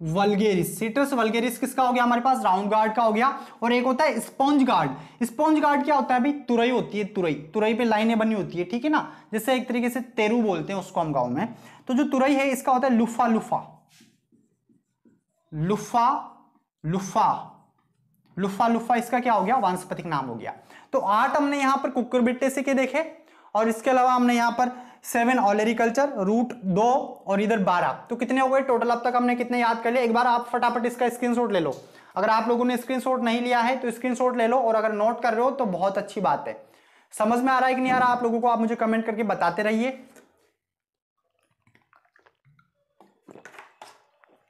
[SPEAKER 1] vulgaris. Citrus vulgaris किसका हो गया हमारे पास? राउंड गार्ड का हो गया। और एक होता है स्पॉन्ज गार्ड। स्पॉन्ज गार्ड क्या होता है भाई? तुरई होती है, तुरई, तुरई पे लाइनें बनी होती है, ठीक है ना, जैसे एक तरीके से तेरू बोलते हैं उसको हम गांव में। तो जो तुरई है इसका होता है luffa, luffa, luffa, luffa, luffa, luffa, इसका क्या हो गया? वानस्पतिक नाम हो गया। तो 8 हमने यहां पर कुकुरबिट्टे से के देखे, और इसके अलावा हमने यहां पर 7 ओलेरिकल्चर, रूट 2, और इधर 12। तो कितने हो गए टोटल? अब तक हमने कितने याद कर लिए? एक बार आप फटाफट इसका स्क्रीनशॉट ले लो। अगर आप लोगों ने स्क्रीनशॉट नहीं लिया है तो स्क्रीनशॉट ले लो, और अगर नोट कर रहे हो तो बहुत अच्छी बात है। समझ में आ रहा है कि नहीं आ रहा आप लोगों को? आप मुझे कमेंट करके बताते रहिए।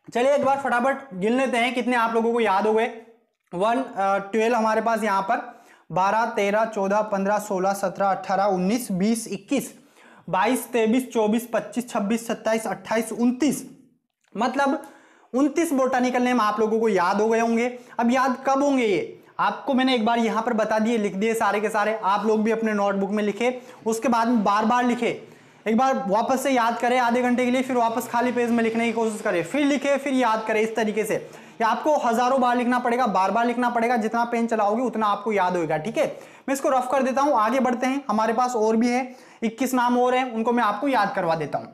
[SPEAKER 1] चलिए एक बार फटाफट गिन लेते हैं कितने आप लोगों को याद हो गए। 12 हमारे पास यहां पर 12, 13, 14, 15, 16, 17, 18, 19, 20, 21, 22, 23, 24, 25, 26, 27, 28, 29, मतलब 29 बोटानिकल नेम आप लोगों को याद हो गए होंगे। अब याद कब होंगे ये आपको मैंने एक बार यहां पर बता दिए, लिख दिए सारे के सारे। आप लोग भी अपने नोटबुक में लिखे, उसके बाद में बार बार लिखे, एक बार वापस से याद करें आधे घंटे के लिए, फिर वापस खाली पेज में लिखने की कोशिश करें, फिर लिखे, फिर याद करें। इस तरीके से या आपको हजारों बार लिखना पड़ेगा, बार बार लिखना पड़ेगा। जितना पेन चलाओगे उतना आपको याद होगा, ठीक है। मैं इसको रफ कर देता हूं, आगे बढ़ते हैं। हमारे पास और भी है 21 नाम और हैं, उनको मैं आपको याद करवा देता हूं।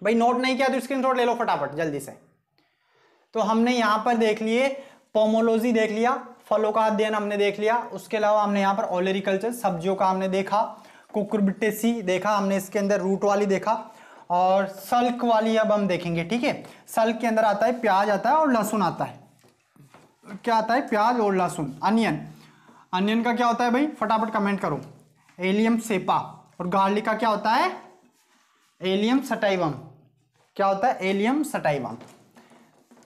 [SPEAKER 1] भाई नोट नहीं किया तो स्क्रीनशॉट ले लो फटाफट जल्दी से। तो हमने यहां पर देख लिए पोमोलॉजी देख लिया, फलों का अध्ययन हमने देख लिया। उसके अलावा हमने यहां पर ओलेरिकल्चर, सब्जियों का हमने देखा। कुकुरबिटेसी देखा हमने, इसके अंदर रूट वाली देखा, और सल्क वाली अब हम देखेंगे, ठीक है। सल्क के अंदर आता है प्याज आता है और लहसुन आता है। क्या आता है? प्याज और लहसुन। अनियन, अनियन का क्या होता है भाई? फटाफट कमेंट करो। Allium cepa. और गार्लिक का क्या होता है? Allium sativum. क्या होता है? Allium sativum.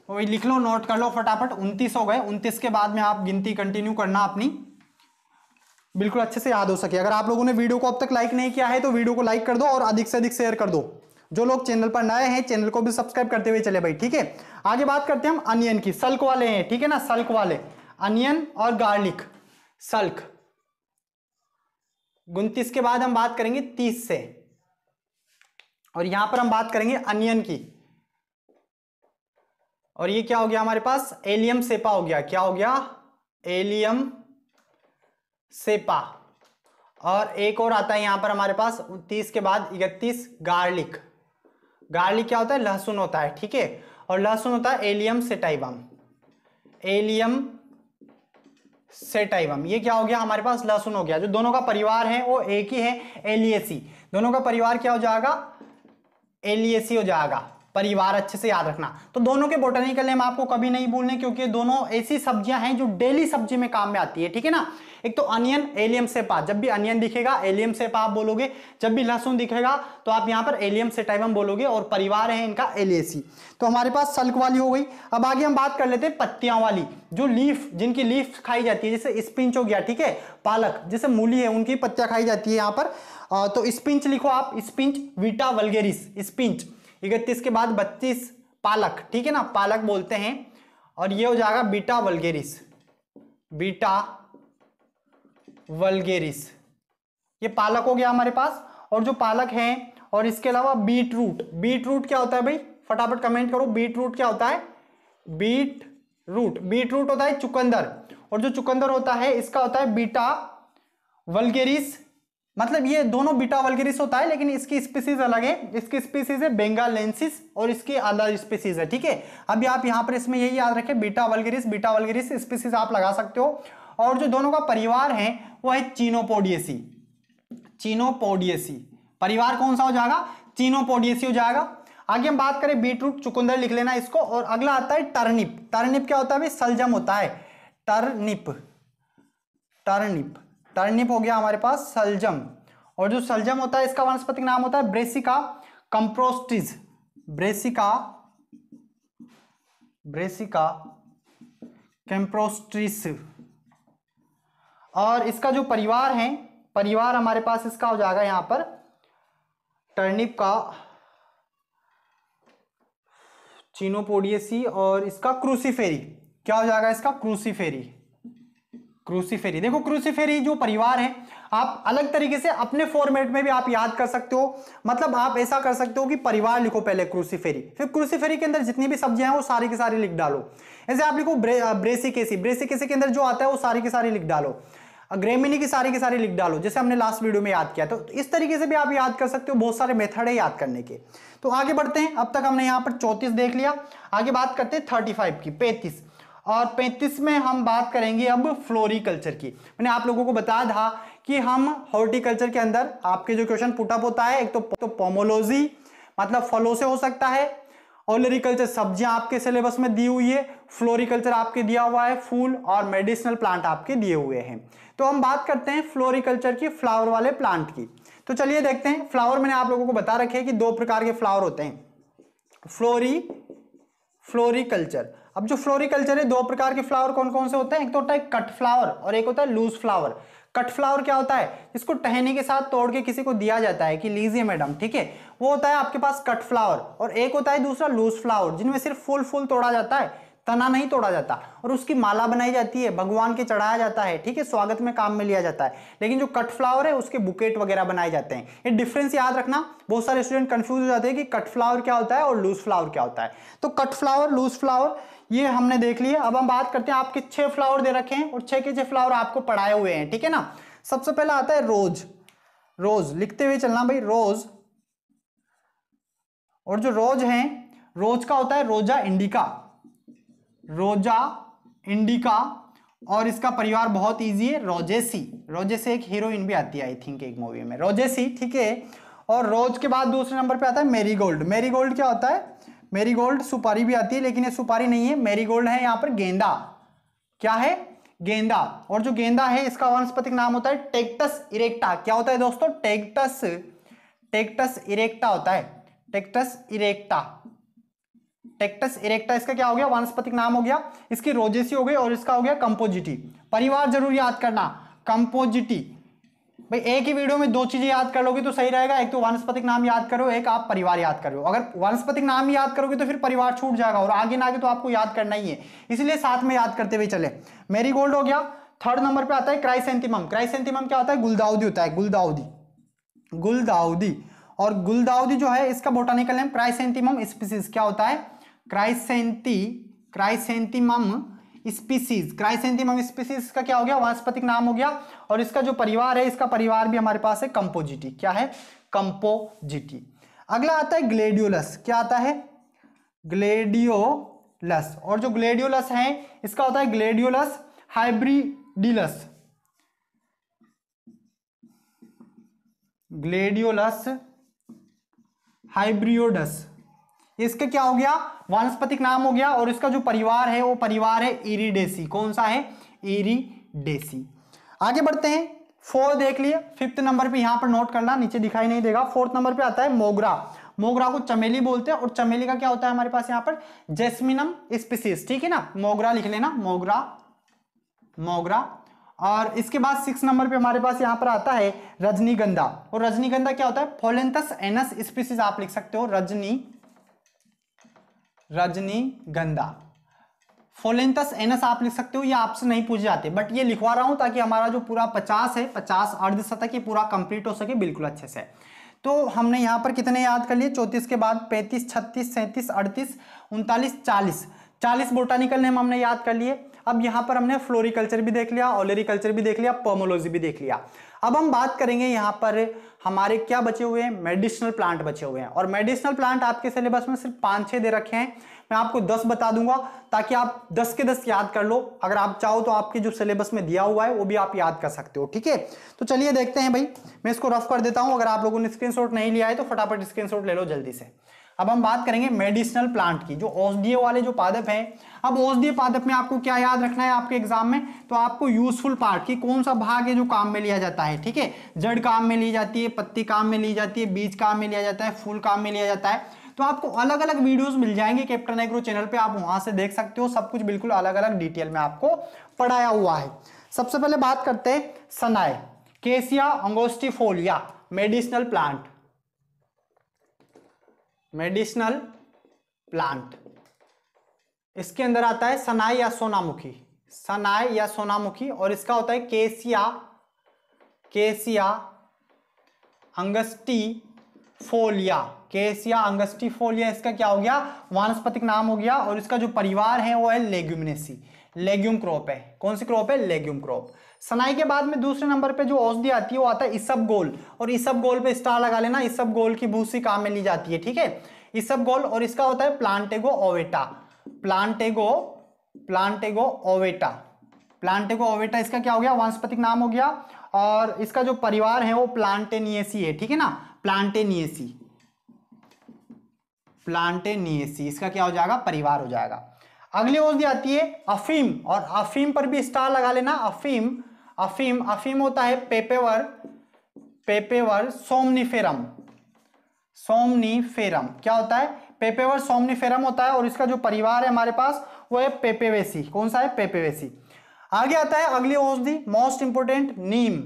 [SPEAKER 1] वही लिख लो, नोट कर लो फटाफट। 29 हो गए। 29 के बाद में आप गिनती कंटिन्यू करना अपनी, बिल्कुल अच्छे से याद हो सके। अगर आप लोगों ने वीडियो को अब तक लाइक नहीं किया है तो वीडियो को लाइक कर दो और अधिक से अधिक शेयर कर दो। जो लोग चैनल पर नए हैं चैनल को भी सब्सक्राइब करते हुए चले भाई, ठीक है। आगे बात करते हैं हम अनियन की। सल्क वाले हैं, ठीक है ना, सल्क वाले, अनियन और गार्लिक, सल्क। 29 के बाद हम बात करेंगे 30 से, और यहां पर हम बात करेंगे अनियन की। और ये क्या हो गया हमारे पास? एलियम सेपा हो गया। क्या हो गया? Allium cepa. और एक और आता है यहां पर हमारे पास 30 के बाद 31, गार्लिक। गार्लिक क्या होता है? लहसुन होता है, ठीक है। और लहसुन होता है एलियम सेटाइवम, एलियम सेटाइवम। ये क्या हो गया हमारे पास? लहसुन हो गया। जो दोनों का परिवार है वो एक ही है, एलियेसी। दोनों का परिवार क्या हो जाएगा? एलियेसी हो जाएगा। परिवार अच्छे से याद रखना। तो दोनों के बोटेनिकल नेम आपको कभी नहीं भूलने, क्योंकि दोनों ऐसी सब्जियां हैं जो डेली सब्जी में काम में आती है, ठीक है ना। एक तो अनियन, एलियम सेपा। जब भी अनियन दिखेगा एलियम सेपा आप बोलोगे, जब भी लहसुन दिखेगा तो आप यहां पर एलियम सेटाइवम बोलोगे, और परिवार है इनका एलियेसी। तो हमारे पास सल्क वाली हो गई। अब आगे हम बात कर लेते हैं पत्तियां वाली, जो लीफ, जिनकी लीफ खाई जाती है, जैसे स्पिंच हो गया, ठीक है, पालक, जैसे मूली है उनकी पत्तियां खाई जाती है यहां पर। तो स्पिंच लिखो आप, स्पिंच, वीटा वल्गेरिस, स्पिंच। 31 के बाद 32, पालक, ठीक है ना, पालक बोलते हैं। और ये हो जाएगा बीटा वल्गेरिस, बीटा वल्गेरिस। ये पालक हो गया हमारे पास। और जो पालक है, और इसके अलावा बीट रूट। बीट रूट क्या होता है भाई? फटाफट कमेंट करो, बीट रूट क्या होता है? बीट रूट, बीट रूट होता है चुकंदर। और जो चुकंदर होता है इसका होता है बीटा वल्गेरिस। मतलब ये दोनों बीटा वल्गेरिस होता है, लेकिन इसकी स्पीसीज अलग है। इसकी स्पीसीज है बेंगालेंसिस और इसकी अलग स्पीसीज है, ठीक है। अभी आप यहां पर इसमें यही याद रखें, beta vulgaris, beta vulgaris species आप लगा सकते हो। और जो दोनों का परिवार है वो है चीनोपोडियेसी, चीनोपोडियेसी। परिवार कौन सा हो जाएगा? चीनोपोडियेसी हो जाएगा। आगे हम बात करें बीटरूट, चुकंदर लिख लेना इसको। और अगला आता है टर्निप। टर्निप क्या होता है भाई? सलजम होता है, टर्निप, टर्निप, टर्निप हो गया हमारे पास सलजम। और जो सलजम होता है इसका वानस्पतिक नाम होता है ब्रेसिका कंप्रोस्टिस, ब्रेसिका, ब्रेसिका कैम्प्रोस्ट्रिस। और इसका जो परिवार है, परिवार हमारे पास इसका हो जाएगा यहां पर टर्निप का चीनोपोडियेसी, और इसका क्रूसीफेरी, क्या हो जाएगा इसका, क्रूसीफेरी। क्रूसीफेरी, देखो क्रूसीफेरी जो परिवार है, आप अलग तरीके से अपने फॉर्मेट में भी आप याद कर सकते हो। मतलब आप ऐसा कर सकते हो कि परिवार लिखो पहले क्रूसीफेरी, फिर क्रूसीफेरी के अंदर जितनी भी सब्जियां हैं वो सारी की सारी लिख डालो। ऐसे आप लिखो ब्रेसिकेसी, ब्रेसिकेसी के अंदर जो आता है वो सारी की सारी लिख डालो। ग्रेमिनी की सारी लिख डालो, जैसे हमने लास्ट वीडियो में याद किया। तो इस तरीके से भी आप याद कर सकते हो, बहुत सारे मेथड है याद करने के। तो आगे बढ़ते हैं, अब तक हमने यहाँ पर 34 देख लिया, आगे बात करते हैं 35 की, 35। और 35 में हम बात करेंगे अब फ्लोरिकल्चर की। मैंने आप लोगों को बताया था कि हम हॉर्टिकल्चर के अंदर आपके जो क्वेश्चन पुटअप होता है, एक तो पोमोलॉजी मतलब फलों से हो सकता है, ओलरिकल्चर सब्जियां आपके सिलेबस में दी हुई है, फ्लोरिकल्चर आपके दिया हुआ है फूल, और मेडिसिनल प्लांट आपके दिए हुए हैं। तो हम बात करते हैं फ्लोरिकल्चर की, फ्लावर वाले प्लांट की। तो चलिए देखते हैं। फ्लावर मैंने आप लोगों को बता रखे हैं कि दो प्रकार के फ्लावर होते हैं, फ्लोरिकल्चर। अब जो फ्लोरिकल्चर है, दो प्रकार के फ्लावर कौन कौन से होते हैं, एक तो होता है कट फ्लावर और एक होता है लूज फ्लावर। कट फ्लावर क्या होता है, इसको टहनी के साथ तोड़ के किसी को दिया जाता है कि लीजिए मैडम, ठीक है, वो होता है आपके पास कट फ्लावर। और एक होता है दूसरा लूज फ्लावर, जिनमें सिर्फ फूल तोड़ा जाता है, तना नहीं तोड़ा जाता, और उसकी माला बनाई जाती है, भगवान के चढ़ाया जाता है, ठीक है, स्वागत में काम में लिया जाता है। लेकिन जो कट फ्लावर है उसके बुकेट वगैरह बनाए जाते हैं। ये डिफरेंस याद रखना, बहुत सारे स्टूडेंट कंफ्यूज हो जाते हैं कि कट फ्लावर क्या होता है और लूज फ्लावर क्या होता है। तो कट फ्लावर, लूज फ्लावर ये हमने देख लिए। अब हम बात करते हैं, आपके 6 फ्लावर दे रखे हैं और 6 के 6 फ्लावर आपको पढ़ाए हुए हैं, ठीक है ना। सबसे पहला आता है रोज। रोज लिखते हुए चलना भाई, रोज। और जो रोज है, रोज का होता है रोजा इंडिका, रोजा इंडिका। और इसका परिवार बहुत इजी है, रोजेसी। रोजेसी एक हीरोइन भी आती है आई थिंक एक मूवी में, रोजेसी, ठीक है। और रोज के बाद दूसरे नंबर पे आता है मैरीगोल्ड। मैरीगोल्ड क्या होता है, मैरीगोल्ड सुपारी भी आती है, लेकिन ये सुपारी नहीं है, मैरीगोल्ड है यहाँ पर गेंदा। क्या है, गेंदा। और जो गेंदा है इसका वानस्पतिक नाम होता है टेक्टस इरेक्टा। क्या होता है दोस्तों, टेक्टस इरेक्टा होता है, टेक्टस इरेक्टा। टेक्टस इरेक्टा इसका क्या हो गया, वानस्पतिक नाम हो गया। इसकी रोजेसी हो गई और इसका हो गया कंपोजिटी। परिवार जरूर याद करना, कंपोजिटी। भाई एक ही वीडियो में दो चीजें याद कर लोगे तो सही रहेगा, एक तो वानस्पतिक नाम याद करो, एक आप परिवार याद करो। अगर वानस्पतिक नाम ही याद करोगे तो फिर परिवार छूट जाएगा, और आगे ना आगे तो आपको याद करना ही है, इसलिए साथ में याद करते हुए चले। मैरीगोल्ड हो गया। थर्ड नंबर पे आता है क्राइसेंथेमम। क्राइसेंथेमम क्या होता है, गुलदाउदी होता है, गुलदाउदी, गुलदाउदी। और गुलदाउदी जो है इसका बोटानिकल नेम क्राइसेंथेमम स्पीसीज क्या होता है, क्राइसेंथेमम स्पीसीज। क्राइसेंथेमम स्पीसीज का क्या हो गया, वानस्पतिक नाम हो गया। और इसका जो परिवार है, इसका परिवार भी हमारे पास है कंपोजिटी। क्या है, कंपोजिटी। अगला आता है ग्लेडियोलस। क्या आता है, ग्लेडियोलस। और जो ग्लेडियोलस है इसका होता है ग्लेडियोलस हाइब्रिडिलस, ग्लेडियोलस हाइब्रियोडस। इसका क्या हो गया, वानस्पतिक नाम हो गया। और इसका जो परिवार है वो परिवार है इरिडेसी। कौन सा है, इरिडेसी। आगे बढ़ते हैं, 4 देख लिए। 5th नंबर पे यहां पर नोट करना, नीचे दिखाई नहीं देगा। 4th नंबर पे आता है मोगरा। मोगरा को चमेली बोलते हैं, और चमेली का क्या होता है हमारे पास यहाँ पर, जेस्मिनम स्पीसीज, ठीक है ना, मोगरा लिख लेना, मोगरा, मोगरा। और इसके बाद 6 नंबर पे हमारे पास यहां पर आता है रजनीगंधा। और रजनीगंधा क्या होता है, फोलेंथस एनस स्पीसीज आप लिख सकते हो, रजनीगंधा, फोलेंथस एनस आप लिख सकते हो। ये आपसे नहीं पूछे जाते, बट ये लिखवा रहा हूं ताकि हमारा जो पूरा 50 है, 50 अर्धशतक ये पूरा कंप्लीट हो सके बिल्कुल अच्छे से। तो हमने यहां पर कितने याद कर लिए, 34 के बाद 35, 36, 37, 38, 39, 40, 40 बोटानिकल नेम हमने याद कर लिए। अब यहां पर हमने फ्लोरिकल्चर भी देख लिया, ओलेरिकल्चर भी देख लिया, पोमोलॉजी भी देख लिया। अब हम बात करेंगे यहां पर हमारे क्या बचे हुए हैं, मेडिसिनल प्लांट बचे हुए हैं। और मेडिसिनल प्लांट आपके सिलेबस में सिर्फ 5-6 दे रखे हैं, मैं आपको 10 बता दूंगा ताकि आप 10 के 10 याद कर लो। अगर आप चाहो तो आपके जो सिलेबस में दिया हुआ है वो भी आप याद कर सकते हो, ठीक है। तो चलिए देखते हैं भाई, मैं इसको रफ कर देता हूं। अगर आप लोगों ने स्क्रीनशॉट नहीं लिया है तो फटाफट स्क्रीनशॉट ले लो जल्दी से। अब हम बात करेंगे मेडिसिनल प्लांट की, जो औषधीय वाले जो पादप हैं। अब औषधीय पादप में आपको क्या याद रखना है आपके एग्जाम में, तो आपको यूजफुल पार्ट की कौन सा भाग है जो काम में लिया जाता है, ठीक है। जड़ काम में ली जाती है, पत्ती काम में ली जाती है, बीज काम में लिया जाता है, फूल काम में लिया जाता है। तो आपको अलग अलग वीडियोस मिल जाएंगे कैप्टन एग्रो चैनल पे, आप वहां से देख सकते हो, सब कुछ बिल्कुल अलग अलग डिटेल में आपको पढ़ाया हुआ है। सबसे पहले बात करते हैं सनाए, केसिया अंगोस्टिफोलिया, मेडिसिनल प्लांट, मेडिसिनल प्लांट। इसके अंदर आता है सनाई या सोनामुखी, सनाई या सोनामुखी, और इसका होता है केसिया, केसिया अंगस्टिफोलिया, केसिया अंगस्टिफोलिया इसका क्या हो गया, वानस्पतिक नाम हो गया। और इसका जो परिवार है वो है लेग्यूमिनेसी, लेग्यूम क्रॉप है। कौन सी क्रॉप है, लेग्यूम क्रॉप। सनाई के बाद में दूसरे नंबर पे जो औषधि आती है वो आता है इसबगोल, और इसबगोल पे स्टार लगा लेना, इसबगोल की भूसी काम में ली जाती है, ठीक है, इसबगोल। और इसका होता है प्लांटेगो ओवेटा, प्लांटेगो, प्लांटेगो ओवेटा, प्लांटेगो ओवेटा इसका क्या हो गया, वानस्पतिक नाम हो गया। और इसका जो परिवार है वो प्लांटेनियेसी है, ठीक है ना, प्लांटेनियेसी, प्लांटेनियेसी इसका क्या हो जाएगा, परिवार हो जाएगा। अगली औषधि आती है अफीम, और अफीम पर भी स्टार लगा लेना, अफीम, अफीम, अफीम होता है पेपेवर, पेपेवर सोमनिफेरम, सोमनिफेरम क्या होता है, पेपेवर सोमनिफेरम होता है। और इसका जो परिवार है हमारे पास वो है पेपेवेसी, कौन सा है, पेपेवेसी। आगे आता है अगली औषधि मोस्ट इंपोर्टेंट नीम,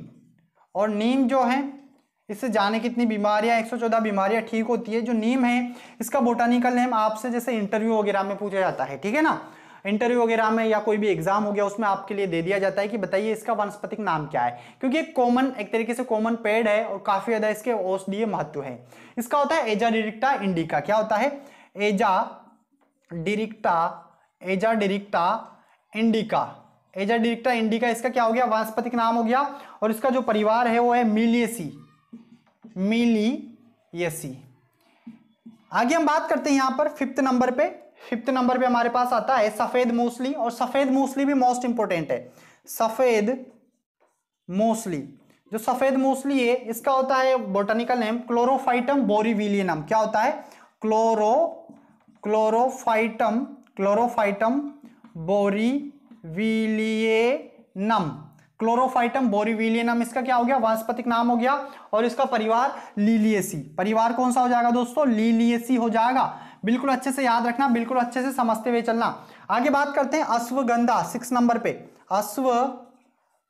[SPEAKER 1] और नीम जो है इससे जाने कितनी बीमारियां, 114 बीमारियां ठीक होती है। जो नीम है इसका बोटानिकल नेम आपसे जैसे इंटरव्यू वगैरह में पूछा जाता है, ठीक है ना, इंटरव्यू वगैरह में या कोई भी एग्जाम हो गया उसमें आपके लिए दे दिया जाता है कि बताइए इसका वानस्पतिक नाम क्या है, क्योंकि एक कॉमन, एक तरीके से कॉमन पेड़ है और काफी ज्यादा इसके औषधीय महत्व है। इसका होता है एजा डिरिक्टा इंडिका, क्या होता है, एजा डिरिक्टा, एजा डिरिक्टा इंडिका, एजा डिरिक्टा इंडिका इसका क्या हो गया, वानस्पतिक नाम हो गया। और इसका जो परिवार है वो है मिलियेसी, मिलियेसी। आगे हम बात करते हैं यहां पर फिफ्थ नंबर पे, फिफ्थ नंबर पे हमारे पास आता है सफेद मूसली, और सफेद मूसली भी मोस्ट इंपोर्टेंट है। सफेद मूसली, जो सफेद मूसली है इसका होता है बोटानिकल नेम क्लोरोफाइटम बोरीविलियनम, क्या होता है, क्लोरोफाइटम, क्लोरोफाइटम बोरीविलियनम, क्लोरोफाइटम बोरीविलियनम इसका क्या हो गया, वानस्पतिक नाम हो गया। और इसका परिवार लिलियेसी, परिवार कौन सा हो जाएगा दोस्तों, लिलियेसी हो जाएगा। बिल्कुल अच्छे से याद रखना, बिल्कुल अच्छे से समझते हुए चलना। आगे बात करते हैं अश्वगंधा, 6 नंबर पे,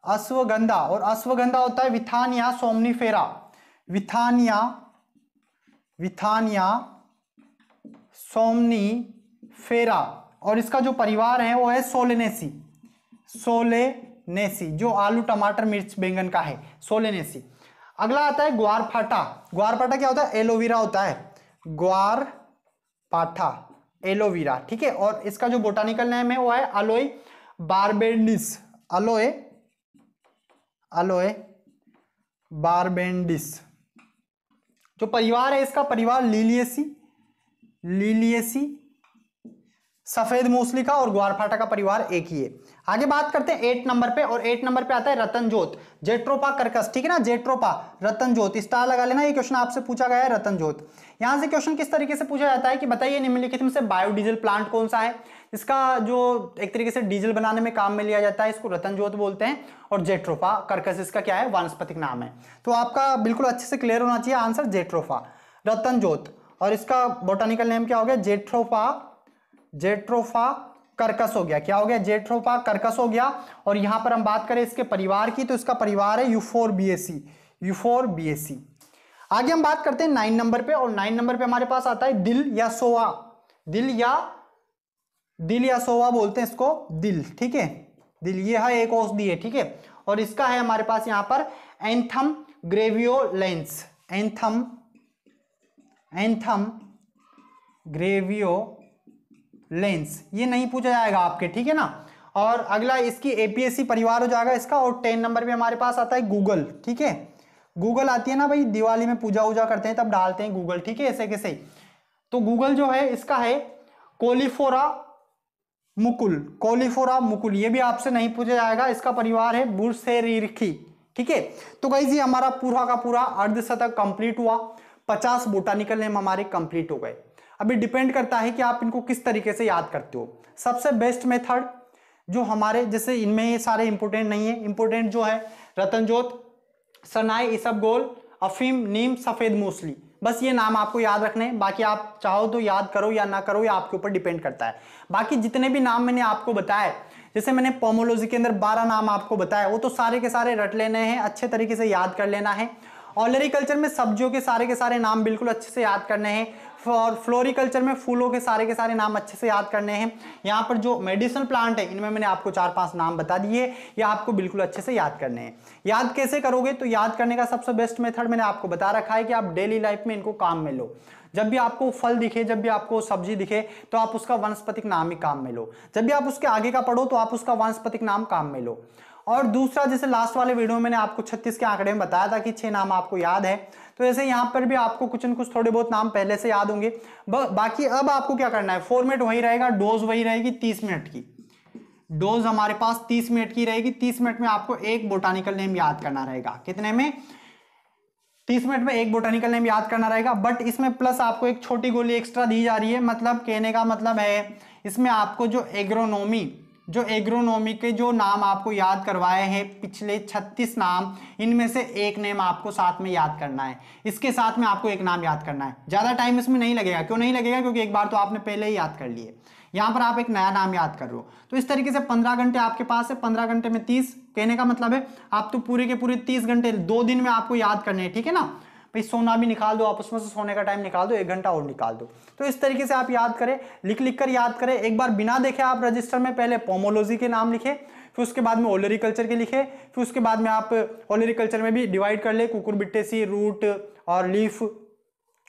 [SPEAKER 1] अश्वगंधा, और अश्वगंधा होता है विथानिया सोमनिफेरा, विथानिया, विथानिया सोमनिफेरा। और इसका जो परिवार है वो है सोलेनेसी, सोलेनेसी, जो आलू टमाटर मिर्च बैंगन का है, सोलेनेसी। अगला आता है ग्वारफाटा, ग्वारफाटा क्या होता है, एलोवेरा होता है, ग्वारफाटा एलोवेरा, ठीक है। और इसका जो बोटानिकल नेम है वो है अलोए बारबेंडिस, अलोए, अलोए बारबेंडिस। जो परिवार है इसका परिवार लिलियेसी, लिलियेसी, सफेद मूसली का और ग्वारफाटा का परिवार एक ही है। आगे बात करते हैं 8 नंबर पे, और 8 नंबर पे आता है रतनजोत, जेट्रोपा कर्कस, ठीक है ना, जेट्रोपा रतनजोत, स्टार लगा लेना। ये क्वेश्चन आपसे पूछा गया है रतनजोत। यहां से क्वेश्चन किस तरीके से पूछा जाता है कि बताइए निम्नलिखित में से बायोडीजल प्लांट कौन सा है, इसका जो एक तरीके से डीजल बनाने में काम में लिया जाता है, इसको रतनजोत बोलते हैं। और जेट्रोपा कर्कस इसका क्या है, वानस्पतिक नाम है। तो आपका बिल्कुल अच्छे से क्लियर होना चाहिए आंसर, जेट्रोफा रतनजोत। और इसका बोटानिकल नेम क्या हो गया, जेट्रोफा, जेट्रोफा कर्कस हो गया, क्या हो गया, जेट्रोफा कर्कस हो गया। और यहां पर हम बात करें इसके परिवार की, तो इसका परिवार है यूफोरबिएसी, यूफोरबिएसी। आगे हम बात करते हैं 9 नंबर पे, और 9 नंबर पे हमारे पास आता है दिल या सोवा, दिल या सोवा बोलते हैं इसको, दिल, ठीक है, दिल, ये है एक औषधि है, ठीक है। और इसका है हमारे पास यहां पर anthem graveolens, anthem, anthem graveolens, ये नहीं पूछा जाएगा आपके, ठीक है ना। और अगला इसकी एपीएससी परिवार हो जाएगा इसका। और 10 नंबर पे हमारे पास आता है गूगल, ठीक है, गूगल आती है ना भाई, दिवाली में पूजा वूजा करते हैं तब डालते हैं गूगल, ठीक है, ऐसे कैसे। तो गूगल जो है इसका है कोलीफोरा मुकुल, कोलीफोरा मुकुल, ये भी आपसे नहीं पूछा जाएगा। इसका परिवार है बुरसेरिरखी, ठीक है। तो गाइस ये हमारा पूरा का पूरा अर्धशतक कंप्लीट हुआ, 50 बोटानिकल नेम हमारे कंप्लीट हो गए। अभी डिपेंड करता है कि आप इनको किस तरीके से याद करते हो। सबसे बेस्ट मेथड जो हमारे, जैसे इनमें ये सारे इंपोर्टेंट नहीं है, इंपोर्टेंट जो है रतनजोत, सनाई, इसबगोल, अफीम, नीम, सफेद मूसली, बस ये नाम आपको याद रखने हैं। बाकी आप चाहो तो याद करो या ना करो, ये आपके ऊपर डिपेंड करता है। बाकी जितने भी नाम मैंने आपको बताए, जैसे मैंने पोमोलॉजी के अंदर 12 नाम आपको बताया, वो तो सारे के सारे रट लेने हैं, अच्छे तरीके से याद कर लेना है। ऑलरिकल्चर में सब्जियों के सारे नाम बिल्कुल अच्छे से याद करने हैं। और फ्लोरिकल्चर में फूलों के सारे नाम अच्छे से याद करने हैं। यहाँ पर जो मेडिसिनल प्लांट है इनमें मैंने आपको 4-5 नाम बता दिए, ये आपको बिल्कुल अच्छे से याद करने हैं। याद कैसे करोगे, तो याद करने का सबसे बेस्ट मेथड मैंने आपको बता रखा है कि आप डेली लाइफ में इनको काम में लो। जब भी आपको फल दिखे, जब भी आपको सब्जी दिखे, तो आप उसका वानस्पतिक नाम ही काम में लो। जब भी आप उसके आगे का पढ़ो तो आप उसका वानस्पतिक नाम काम में लो। और दूसरा, जैसे लास्ट वाले वीडियो में मैंने आपको 36 के आंकड़े में बताया था कि 6 नाम आपको याद है, तो ऐसे यहाँ पर भी आपको कुछ न कुछ थोड़े बहुत नाम पहले से याद होंगे। बाकी अब आपको क्या करना है, फॉर्मेट वही रहेगा, डोज वही रहेगी 30 मिनट की। डोज हमारे पास 30 मिनट की रहेगी। 30 मिनट में आपको एक बोटानिकल नेम याद करना रहेगा। कितने में? 30 मिनट में एक बोटानिकल नेम याद करना रहेगा। बट इसमें प्लस आपको एक छोटी गोली एक्स्ट्रा दी जा रही है। मतलब कहने का मतलब है इसमें आपको जो एग्रोनॉमी के जो नाम आपको याद करवाए हैं, पिछले 36 नाम, इनमें से एक नेम आपको साथ में याद करना है। इसके साथ में आपको एक नाम याद करना है। ज्यादा टाइम इसमें नहीं लगेगा। क्यों नहीं लगेगा? क्योंकि एक बार तो आपने पहले ही याद कर लिए। यहां पर आप एक नया नाम याद कर रहे हो। तो इस तरीके से 15 घंटे आपके पास है। 15 घंटे में 30, कहने का मतलब है आप तो पूरे के पूरे 30 घंटे 2 दिन में आपको याद करने हैं। ठीक है ना भाई, सोना भी निकाल दो आप, उसमें से सोने का टाइम निकाल दो, 1 घंटा और निकाल दो। तो इस तरीके से आप याद करें, लिख कर याद करें। एक बार बिना देखे आप रजिस्टर में पहले पोमोलॉजी के नाम लिखे, फिर उसके बाद में ओलेरिकल्चर के लिखे, फिर उसके बाद में आप ओलेरिकल्चर में भी डिवाइड कर ले, कुकुरबिटेसी, रूट और लीफ,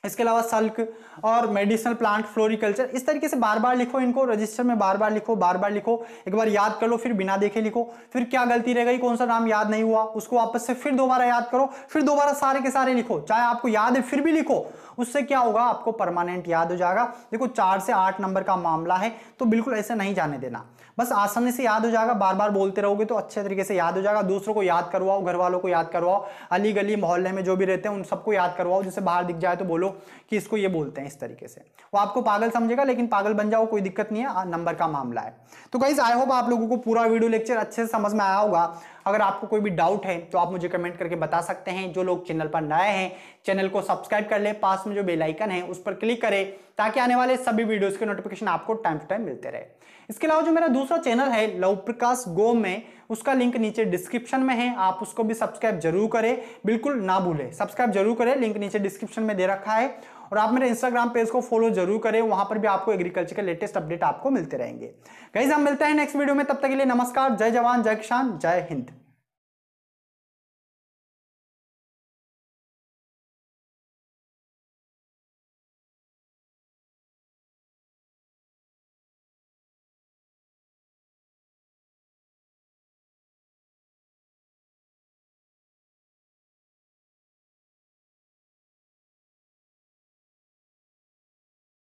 [SPEAKER 1] इसके अलावा सल्क और मेडिसिनल प्लांट, फ्लोरिकल्चर। इस तरीके से बार बार लिखो इनको, रजिस्टर में बार बार लिखो। एक बार याद कर लो, फिर बिना देखे लिखो। फिर क्या गलती रह गई, कौन सा नाम याद नहीं हुआ, उसको वापस से फिर दोबारा याद करो, फिर दोबारा सारे के सारे लिखो। चाहे आपको याद है फिर भी लिखो। उससे क्या होगा, आपको परमानेंट याद हो जाएगा। देखो 4 से 8 नंबर का मामला है, तो बिल्कुल ऐसे नहीं जाने देना। बस आसानी से याद हो जाएगा। बार बार बोलते रहोगे तो अच्छे तरीके से याद हो जाएगा। दूसरों को याद करवाओ, घर वालों को याद करवाओ, अली गली मोहल्ले में जो भी रहते हैं उन सबको याद करवाओ। जैसे बाहर दिख जाए तो बोलो कि इसको ये बोलते हैं, इस तरीके से। वो आपको पागल समझेगा, लेकिन पागल बन जाओ, कोई दिक्कत नहीं है, नंबर का मामला है। तो गाइस, आई होप आप लोगों को पूरा वीडियो लेक्चर अच्छे से समझ में आया होगा। अगर आपको कोई भी डाउट है तो आप मुझे कमेंट करके बता सकते हैं। जो लोग चैनल पर नए हैं, चैनल को सब्सक्राइब कर ले, पास में जो बेल आइकन है उस पर क्लिक करें, ताकि आने वाले सभी वीडियोस के नोटिफिकेशन आपको टाइम टू टाइम मिलते रहे। इसके अलावा जो मेरा दूसरा चैनल है लव प्रकाश गो में, उसका लिंक नीचे डिस्क्रिप्शन में है, आप उसको भी सब्सक्राइब जरूर करें, बिल्कुल ना भूलें, सब्सक्राइब जरूर करें। लिंक नीचे डिस्क्रिप्शन में दे रखा है। और आप मेरे इंस्टाग्राम पेज को फॉलो जरूर करें, वहां पर भी आपको एग्रीकल्चर के लेटेस्ट अपडेट आपको मिलते रहेंगे। गाइस, हम मिलते हैं नेक्स्ट वीडियो में, तब तक के लिए नमस्कार, जय जवान, जय किसान, जय हिंद।